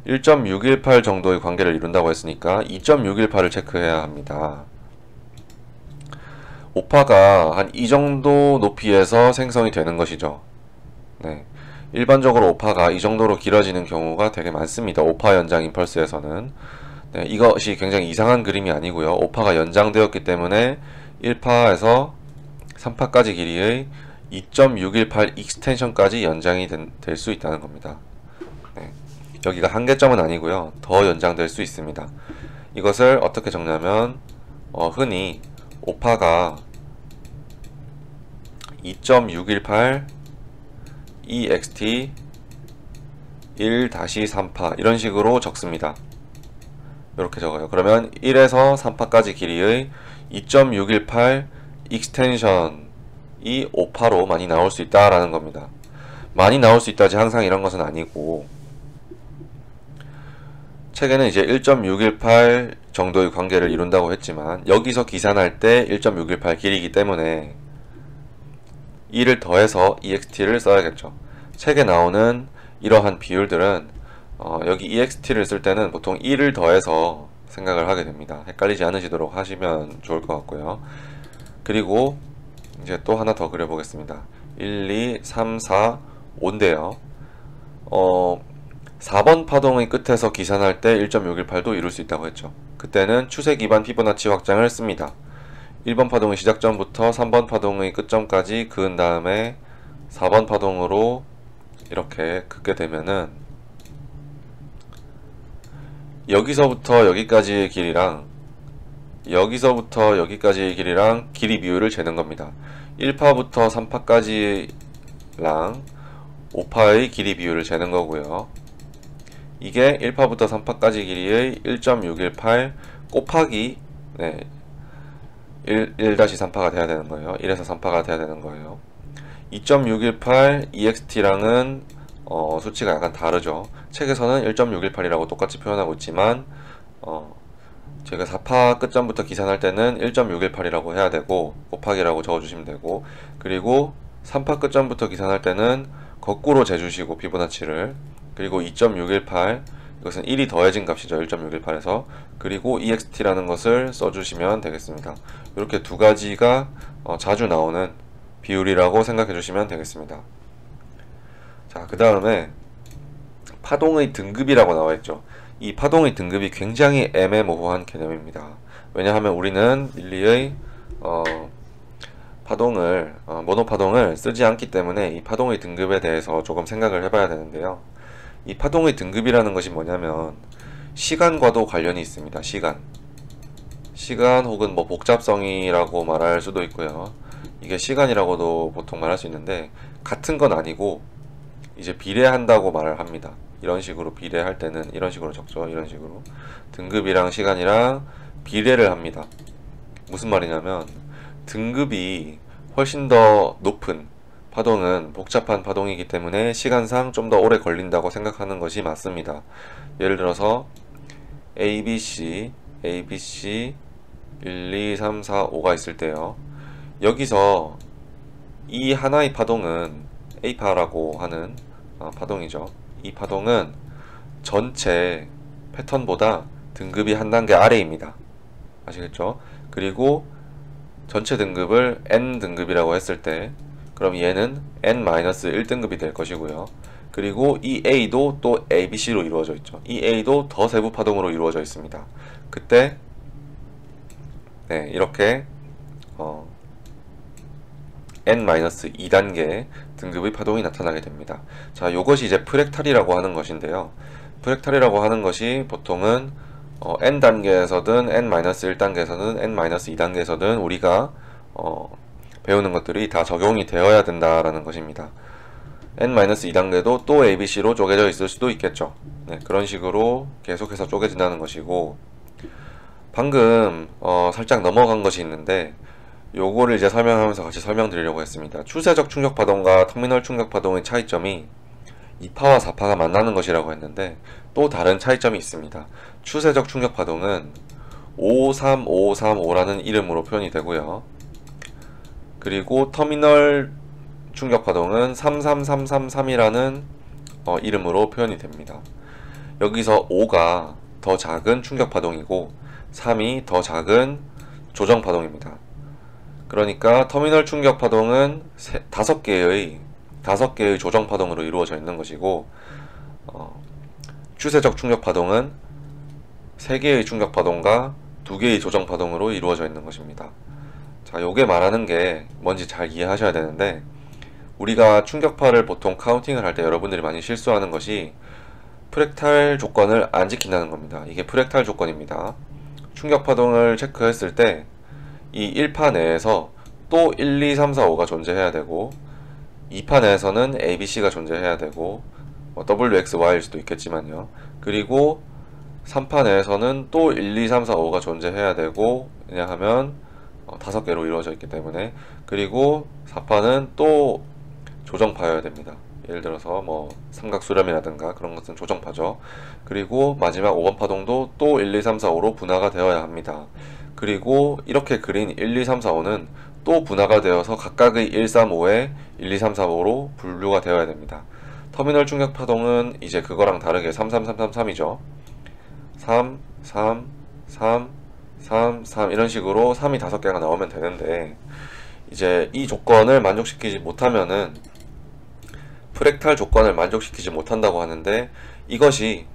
1.618 정도의 관계를 이룬다고 했으니까 2.618을 체크해야 합니다. 5파가 한 이 정도 높이에서 생성이 되는 것이죠. 네. 일반적으로 5파가 이 정도로 길어지는 경우가 되게 많습니다. 5파 연장 임펄스에서는. 네, 이것이 굉장히 이상한 그림이 아니고요. 5파가 연장되었기 때문에 1파에서 3파까지 길이의 2.618 익스텐션까지 연장이 될 수 있다는 겁니다. 네. 여기가 한계점은 아니고요. 더 연장될 수 있습니다. 이것을 어떻게 적냐면 흔히 5파가 2.618 ext 1-3파 이런 식으로 적습니다. 이렇게 적어요. 그러면 1에서 3파까지 길이의 2.618 익스텐션이 5파로 많이 나올 수 있다라는 겁니다. 많이 나올 수 있다지 항상 이런 것은 아니고, 책에는 이제 1.618 정도의 관계를 이룬다고 했지만 여기서 기산할 때 1.618 길이기 때문에 2를 더해서 ext를 써야겠죠. 책에 나오는 이러한 비율들은 여기 ext를 쓸 때는 보통 2를 더해서 생각을 하게 됩니다. 헷갈리지 않으시도록 하시면 좋을 것 같고요. 그리고 이제 또 하나 더 그려보겠습니다. 1, 2, 3, 4, 5인데요. 4번 파동의 끝에서 기산할 때 1.618도 이룰 수 있다고 했죠. 그때는 추세 기반 피보나치 확장을 씁니다. 1번 파동의 시작점부터 3번 파동의 끝점까지 그은 다음에 4번 파동으로 이렇게 긋게 되면은 여기서부터 여기까지의 길이랑 여기서부터 여기까지의 길이랑 길이 비율을 재는 겁니다. 1파부터 3파까지랑 5파의 길이 비율을 재는 거고요. 이게 1파부터 3파까지 길이의 1.618 곱하기 1-3파가 돼야 되는 거예요. 1에서 3파가 돼야 되는 거예요. 2.618 EXT랑은 수치가 약간 다르죠. 책에서는 1.618이라고 똑같이 표현하고 있지만 제가 4파 끝점부터 계산할 때는 1.618이라고 해야 되고 곱하기라고 적어주시면 되고, 그리고 3파 끝점부터 계산할 때는 거꾸로 재주시고 피보나치를, 그리고 2.618 이것은 1이 더해진 값이죠. 1.618에서. 그리고 EXT라는 것을 써주시면 되겠습니다. 이렇게 두 가지가 자주 나오는 비율이라고 생각해 주시면 되겠습니다. 자, 그 다음에 파동의 등급이라고 나와 있죠. 이 파동의 등급이 굉장히 애매모호한 개념입니다. 왜냐하면 우리는 밀리의 파동을 모노파동을 쓰지 않기 때문에 이 파동의 등급에 대해서 조금 생각을 해봐야 되는데요. 이 파동의 등급이라는 것이 뭐냐면 시간과도 관련이 있습니다. 시간 혹은 뭐 복잡성이라고 말할 수도 있고요. 이게 시간이라고도 보통 말할 수 있는데 같은 건 아니고 이제 비례한다고 말을 합니다. 이런 식으로 비례할 때는 이런 식으로 적죠. 이런 식으로 등급이랑 시간이랑 비례를 합니다. 무슨 말이냐면 등급이 훨씬 더 높은 파동은 복잡한 파동이기 때문에 시간상 좀 더 오래 걸린다고 생각하는 것이 맞습니다. 예를 들어서 ABC 1, 2, 3, 4, 5가 있을 때요. 여기서 이 하나의 파동은 A파라고 하는 파동이죠. 이 파동은 전체 패턴보다 등급이 한 단계 아래입니다. 아시겠죠? 그리고 전체 등급을 N등급이라고 했을 때 그럼 얘는 N-1등급이 될 것이고요. 그리고 이 A도 또 ABC로 이루어져 있죠. 이 A도 더 세부 파동으로 이루어져 있습니다. 그때 이렇게 N-2단계 등급의 파동이 나타나게 됩니다. 자, 요것이 이제 프랙탈이라고 하는 것인데요. 프랙탈이라고 하는 것이 보통은 N단계에서든 N-1단계에서든 N-2단계에서든 우리가 배우는 것들이 다 적용이 되어야 된다라는 것입니다. N-2단계도 또 ABC로 쪼개져 있을 수도 있겠죠. 그런 식으로 계속해서 쪼개진다는 것이고, 방금 살짝 넘어간 것이 있는데 요거를 이제 설명하면서 같이 설명드리려고 했습니다. 추세적 충격파동과 터미널 충격파동의 차이점이 2파와 4파가 만나는 것이라고 했는데 또 다른 차이점이 있습니다. 추세적 충격파동은 53535라는 이름으로 표현이 되고요. 그리고 터미널 충격파동은 33333이라는 이름으로 표현이 됩니다. 여기서 5가 더 작은 충격파동이고 3이 더 작은 조정파동입니다. 그러니까 터미널 충격파동은 5개의 조정파동으로 이루어져 있는 것이고 추세적 충격파동은 3개의 충격파동과 2개의 조정파동으로 이루어져 있는 것입니다. 자, 요게 말하는 게 뭔지 잘 이해하셔야 되는데, 우리가 충격파를 보통 카운팅을 할 때 여러분들이 많이 실수하는 것이 프랙탈 조건을 안 지킨다는 겁니다. 이게 프랙탈 조건입니다. 충격파동을 체크했을 때 이 1파 내에서 또 1, 2, 3, 4, 5가 존재해야 되고 2파 내에서는 ABC가 존재해야 되고 WXY일 수도 있겠지만요. 그리고 3파 내에서는 또 1, 2, 3, 4, 5가 존재해야 되고, 왜냐하면 5개로 이루어져 있기 때문에. 그리고 4파는 또 조정파여야 됩니다. 예를 들어서 뭐 삼각수렴이라든가 그런 것은 조정파죠. 그리고 마지막 5번 파동도 또 1, 2, 3, 4, 5로 분화가 되어야 합니다. 그리고 이렇게 그린 1, 2, 3, 4, 5는 또 분화가 되어서 각각의 1, 3, 5에 1, 2, 3, 4, 5로 분류가 되어야 됩니다. 터미널 충격 파동은 이제 그거랑 다르게 3, 3, 3, 3, 3이죠. 3, 3, 3, 3, 3 이런 식으로 3이 5개가 나오면 되는데, 이제 이 조건을 만족시키지 못하면은 프랙탈 조건을 만족시키지 못한다고 하는데, 이것이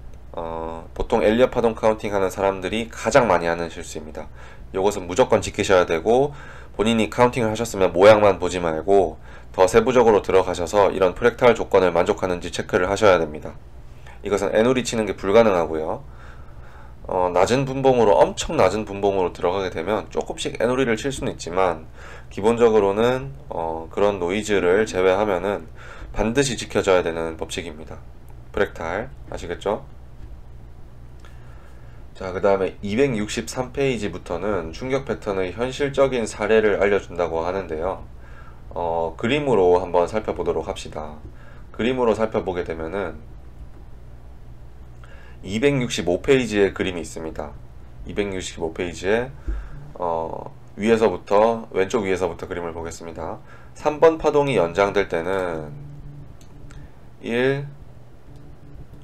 보통 엘리엇 파동 카운팅 하는 사람들이 가장 많이 하는 실수입니다. 이것은 무조건 지키셔야 되고, 본인이 카운팅을 하셨으면 모양만 보지 말고 더 세부적으로 들어가셔서 이런 프랙탈 조건을 만족하는지 체크를 하셔야 됩니다. 이것은 애누리 치는 게 불가능하고요. 낮은 분봉으로, 엄청 낮은 분봉으로 들어가게 되면 조금씩 애누리를 칠 수는 있지만, 기본적으로는 그런 노이즈를 제외하면은 반드시 지켜져야 되는 법칙입니다. 프랙탈 아시겠죠? 자, 그 다음에 263페이지부터는 충격 패턴의 현실적인 사례를 알려준다고 하는데요. 그림으로 한번 살펴보도록 합시다. 그림으로 살펴보게 되면은 265페이지에 그림이 있습니다. 265페이지에 위에서부터, 왼쪽 위에서부터 그림을 보겠습니다. 3번 파동이 연장될 때는 1,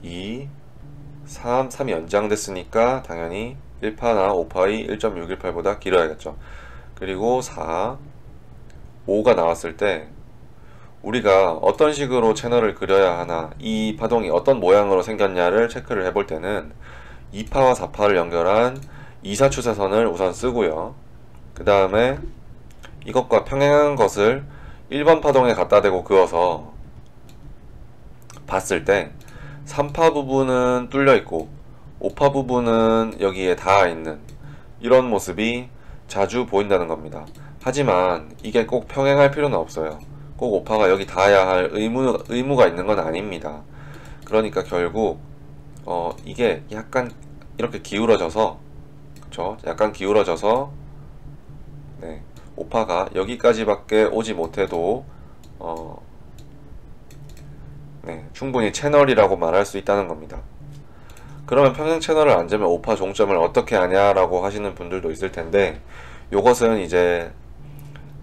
2, 3이 연장됐으니까 당연히 1파나 5파의 1.618보다 길어야겠죠. 그리고 4, 5가 나왔을 때 우리가 어떤 식으로 채널을 그려야 하나, 이 파동이 어떤 모양으로 생겼냐를 체크를 해볼 때는 2파와 4파를 연결한 2사 추세선을 우선 쓰고요. 그 다음에 이것과 평행한 것을 1번 파동에 갖다 대고 그어서 봤을 때 3파 부분은 뚫려 있고 5파 부분은 여기에 닿아 있는 이런 모습이 자주 보인다는 겁니다. 하지만 이게 꼭 평행할 필요는 없어요. 꼭 5파가 여기 닿아야 할 의무가 있는 건 아닙니다. 그러니까 결국 이게 약간 이렇게 기울어져서, 그쵸? 약간 기울어져서, 네, 5파가 여기까지밖에 오지 못해도 네, 충분히 채널이라고 말할 수 있다는 겁니다. 그러면 평행 채널을 안 재면 5파 종점을 어떻게 하냐라고 하시는 분들도 있을 텐데, 요것은 이제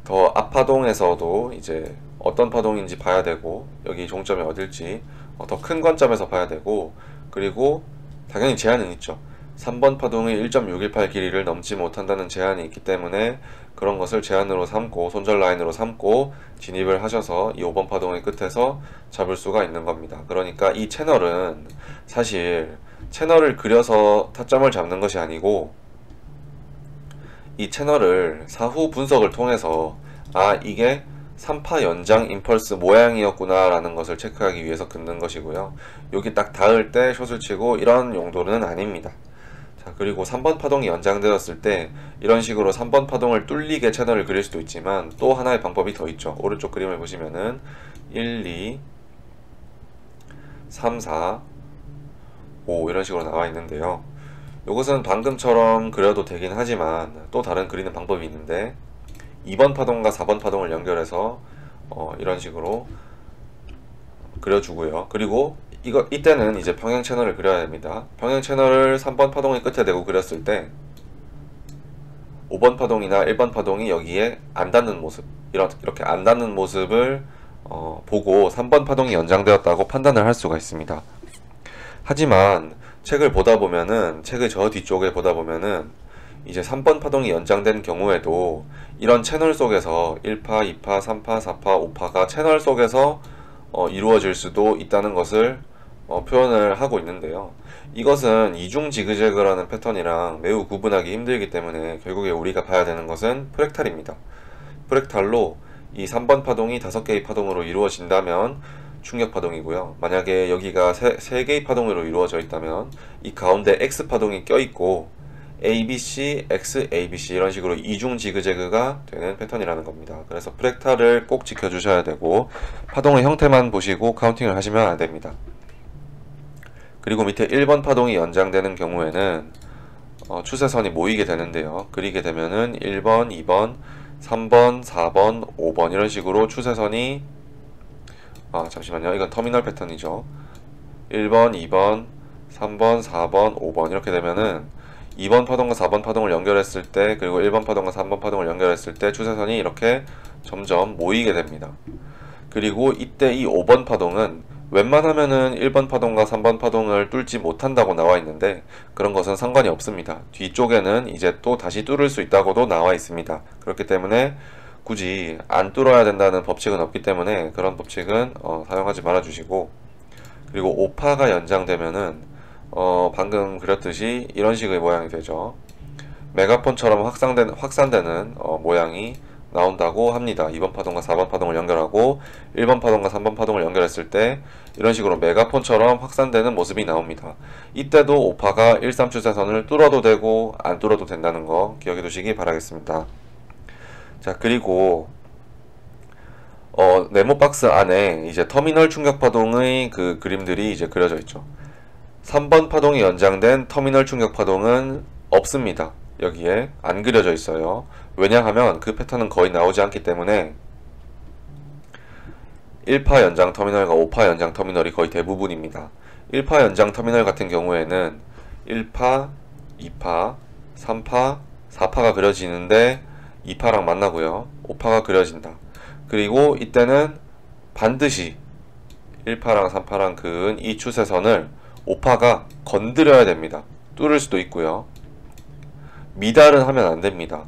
더 앞파동에서도 이제 어떤 파동인지 봐야 되고, 여기 종점이 어딜지 더 큰 관점에서 봐야 되고, 그리고 당연히 제한은 있죠. 3번 파동이 1.618 길이를 넘지 못한다는 제한이 있기 때문에 그런 것을 제한으로 삼고, 손절 라인으로 삼고 진입을 하셔서 이 5번 파동의 끝에서 잡을 수가 있는 겁니다. 그러니까 이 채널은 사실 채널을 그려서 타점을 잡는 것이 아니고, 이 채널을 사후 분석을 통해서 이게 3파 연장 임펄스 모양이었구나 라는 것을 체크하기 위해서 긋는 것이고요. 여기 딱 닿을 때 숏을 치고 이런 용도는 아닙니다. 자, 그리고 3번 파동이 연장되었을 때 이런 식으로 3번 파동을 뚫리게 채널을 그릴 수도 있지만, 또 하나의 방법이 더 있죠. 오른쪽 그림을 보시면은 1, 2, 3, 4, 5 이런 식으로 나와 있는데요. 이것은 방금처럼 그려도 되긴 하지만 또 다른 그리는 방법이 있는데, 2번 파동과 4번 파동을 연결해서 이런 식으로 그려주고요. 그리고 이때는 이제 평행 채널을 그려야 됩니다. 평행 채널을 3번 파동의 끝에 대고 그렸을 때 5번 파동이나 1번 파동이 여기에 안 닿는 모습, 이렇게 안 닿는 모습을 보고 3번 파동이 연장되었다고 판단을 할 수가 있습니다. 하지만 책을 보다 보면은, 책의 저 뒤쪽에 보다 보면은 이제 3번 파동이 연장된 경우에도 이런 채널 속에서 1파, 2파, 3파, 4파, 5파가 채널 속에서 이루어질 수도 있다는 것을 표현을 하고 있는데요. 이것은 이중 지그재그라는 패턴이랑 매우 구분하기 힘들기 때문에 결국에 우리가 봐야 되는 것은 프랙탈입니다. 프랙탈로 이 3번 파동이 5개의 파동으로 이루어진다면 충격 파동이고요. 만약에 여기가 3개의 파동으로 이루어져 있다면 이 가운데 X 파동이 껴있고 ABC, X, ABC 이런 식으로 이중 지그재그가 되는 패턴이라는 겁니다. 그래서 프랙탈을 꼭 지켜주셔야 되고, 파동의 형태만 보시고 카운팅을 하시면 안 됩니다. 그리고 밑에 1번 파동이 연장되는 경우에는 추세선이 모이게 되는데요. 그리게 되면은 1번, 2번, 3번, 4번, 5번 이런 식으로 추세선이 잠시만요. 이건 터미널 패턴이죠. 1번, 2번, 3번, 4번, 5번 이렇게 되면은 2번 파동과 4번 파동을 연결했을 때, 그리고 1번 파동과 3번 파동을 연결했을 때 추세선이 이렇게 점점 모이게 됩니다. 그리고 이때 이 5번 파동은 웬만하면은 1번 파동과 3번 파동을 뚫지 못한다고 나와 있는데, 그런 것은 상관이 없습니다. 뒤쪽에는 이제 또 다시 뚫을 수 있다고도 나와 있습니다. 그렇기 때문에 굳이 안 뚫어야 된다는 법칙은 없기 때문에 그런 법칙은 사용하지 말아 주시고, 그리고 5파가 연장되면은 방금 그렸듯이 이런 식의 모양이 되죠. 메가폰처럼 확산되는 모양이 나온다고 합니다. 2번 파동과 4번 파동을 연결하고 1번 파동과 3번 파동을 연결했을 때 이런 식으로 메가폰처럼 확산되는 모습이 나옵니다. 이때도 오파가 13추세선을 뚫어도 되고 안 뚫어도 된다는 거 기억해 두시기 바라겠습니다. 자, 그리고 네모 박스 안에 이제 터미널 충격 파동의 그 그림들이 이제 그려져 있죠. 3번 파동이 연장된 터미널 충격 파동은 없습니다. 여기에 안 그려져 있어요. 왜냐하면 그 패턴은 거의 나오지 않기 때문에 1파 연장 터미널과 5파 연장 터미널이 거의 대부분입니다. 1파 연장 터미널 같은 경우에는 1파, 2파, 3파, 4파가 그려지는데 2파랑 만나고요. 5파가 그려진다. 그리고 이때는 반드시 1파랑 3파랑 그은 이 추세선을 5파가 건드려야 됩니다. 뚫을 수도 있고요. 미달은 하면 안 됩니다.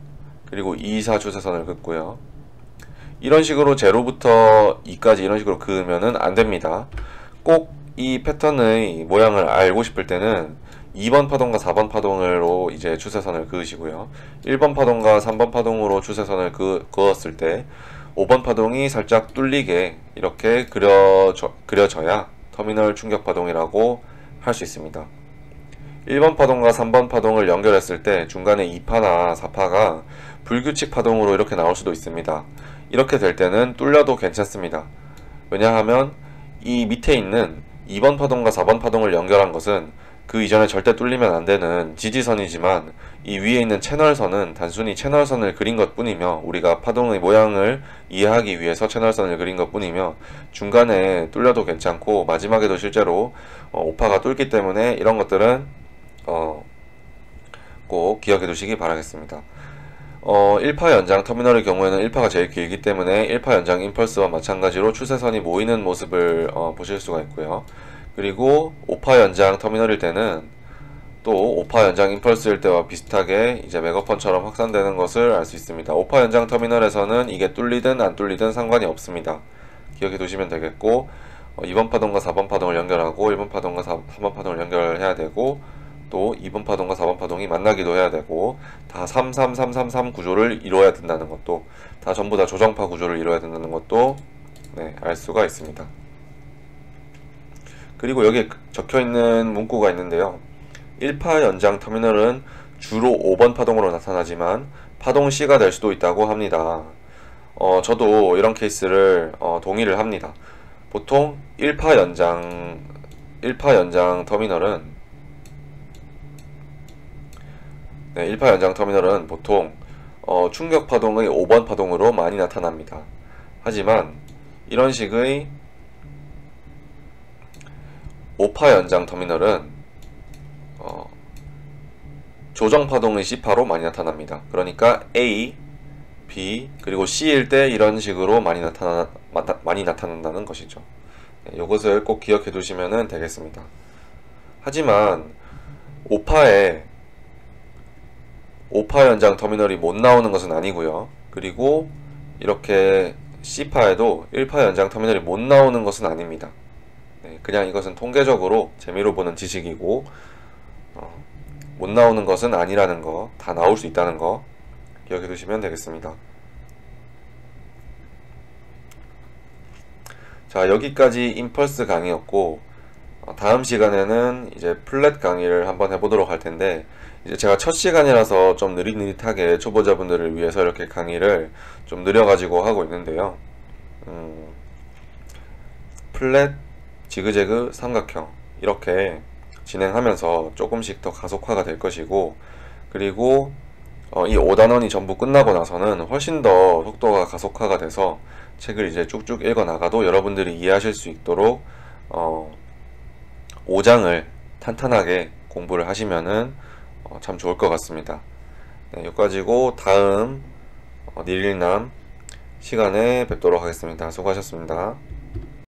그리고 2, 4 추세선을 긋고요. 이런 식으로 0부터 2까지 이런 식으로 그으면은 안 됩니다. 꼭 이 패턴의 모양을 알고 싶을 때는 2번 파동과 4번 파동으로 이제 추세선을 그으시고요. 1번 파동과 3번 파동으로 추세선을 그었을 때 5번 파동이 살짝 뚫리게 이렇게 그려져야 터미널 충격 파동이라고 할 수 있습니다. 1번 파동과 3번 파동을 연결했을 때 중간에 2파나 4파가 불규칙 파동으로 이렇게 나올 수도 있습니다. 이렇게 될 때는 뚫려도 괜찮습니다. 왜냐하면 이 밑에 있는 2번 파동과 4번 파동을 연결한 것은 그 이전에 절대 뚫리면 안 되는 지지선이지만 이 위에 있는 채널선은 단순히 채널선을 그린 것 뿐이며 우리가 파동의 모양을 이해하기 위해서 채널선을 그린 것 뿐이며 중간에 뚫려도 괜찮고 마지막에도 실제로 오파가 뚫기 때문에 이런 것들은 꼭 기억해 두시기 바라겠습니다. 1파 연장 터미널의 경우에는 1파가 제일 길기 때문에 1파 연장 임펄스와 마찬가지로 추세선이 모이는 모습을 보실 수가 있고요. 그리고 5파 연장 터미널일 때는 또 5파 연장 임펄스일 때와 비슷하게 이제 메가폰처럼 확산되는 것을 알 수 있습니다. 5파 연장 터미널에서는 이게 뚫리든 안 뚫리든 상관이 없습니다. 기억해 두시면 되겠고 2번 파동과 4번 파동을 연결하고 1번 파동과 3번 파동을 연결해야 되고 또 2번 파동과 4번 파동이 만나기도 해야 되고 다 3, 3, 3, 3, 3 구조를 이루어야 된다는 것도 다 전부 다 조정파 구조를 이루어야 된다는 것도 알 수가 있습니다. 그리고 여기에 적혀있는 문구가 있는데요. 1파 연장 터미널은 주로 5번 파동으로 나타나지만 파동 C가 될 수도 있다고 합니다. 저도 이런 케이스를 동의를 합니다. 보통 1파 연장 터미널은 1파 연장 터미널은 보통 충격 파동의 5번 파동으로 많이 나타납니다. 하지만 이런 식의 5파 연장 터미널은 조정 파동의 C파로 많이 나타납니다. 그러니까 A, B, 그리고 C일 때 이런 식으로 많이 나타난다는 것이죠. 이것을 꼭 기억해 두시면 되겠습니다. 하지만 5파 연장 터미널이 못 나오는 것은 아니고요. 그리고 이렇게 C파에도 1파 연장 터미널이 못 나오는 것은 아닙니다. 그냥 이것은 통계적으로 재미로 보는 지식이고 못 나오는 것은 아니라는 거, 다 나올 수 있다는 거 기억해 두시면 되겠습니다. 자, 여기까지 임펄스 강의였고 다음 시간에는 이제 플랫 강의를 한번 해보도록 할 텐데 이제 제가 첫 시간이라서 좀 느릿느릿하게 초보자분들을 위해서 이렇게 강의를 좀 느려가지고 하고 있는데요. 플랫, 지그재그, 삼각형 이렇게 진행하면서 조금씩 더 가속화가 될 것이고 그리고 이 5단원이 전부 끝나고 나서는 훨씬 더 속도가 가속화가 돼서 책을 이제 쭉쭉 읽어 나가도 여러분들이 이해하실 수 있도록 5장을 탄탄하게 공부를 하시면은 참 좋을 것 같습니다. 여기까지고 다음 니릴남 시간에 뵙도록 하겠습니다. 수고하셨습니다.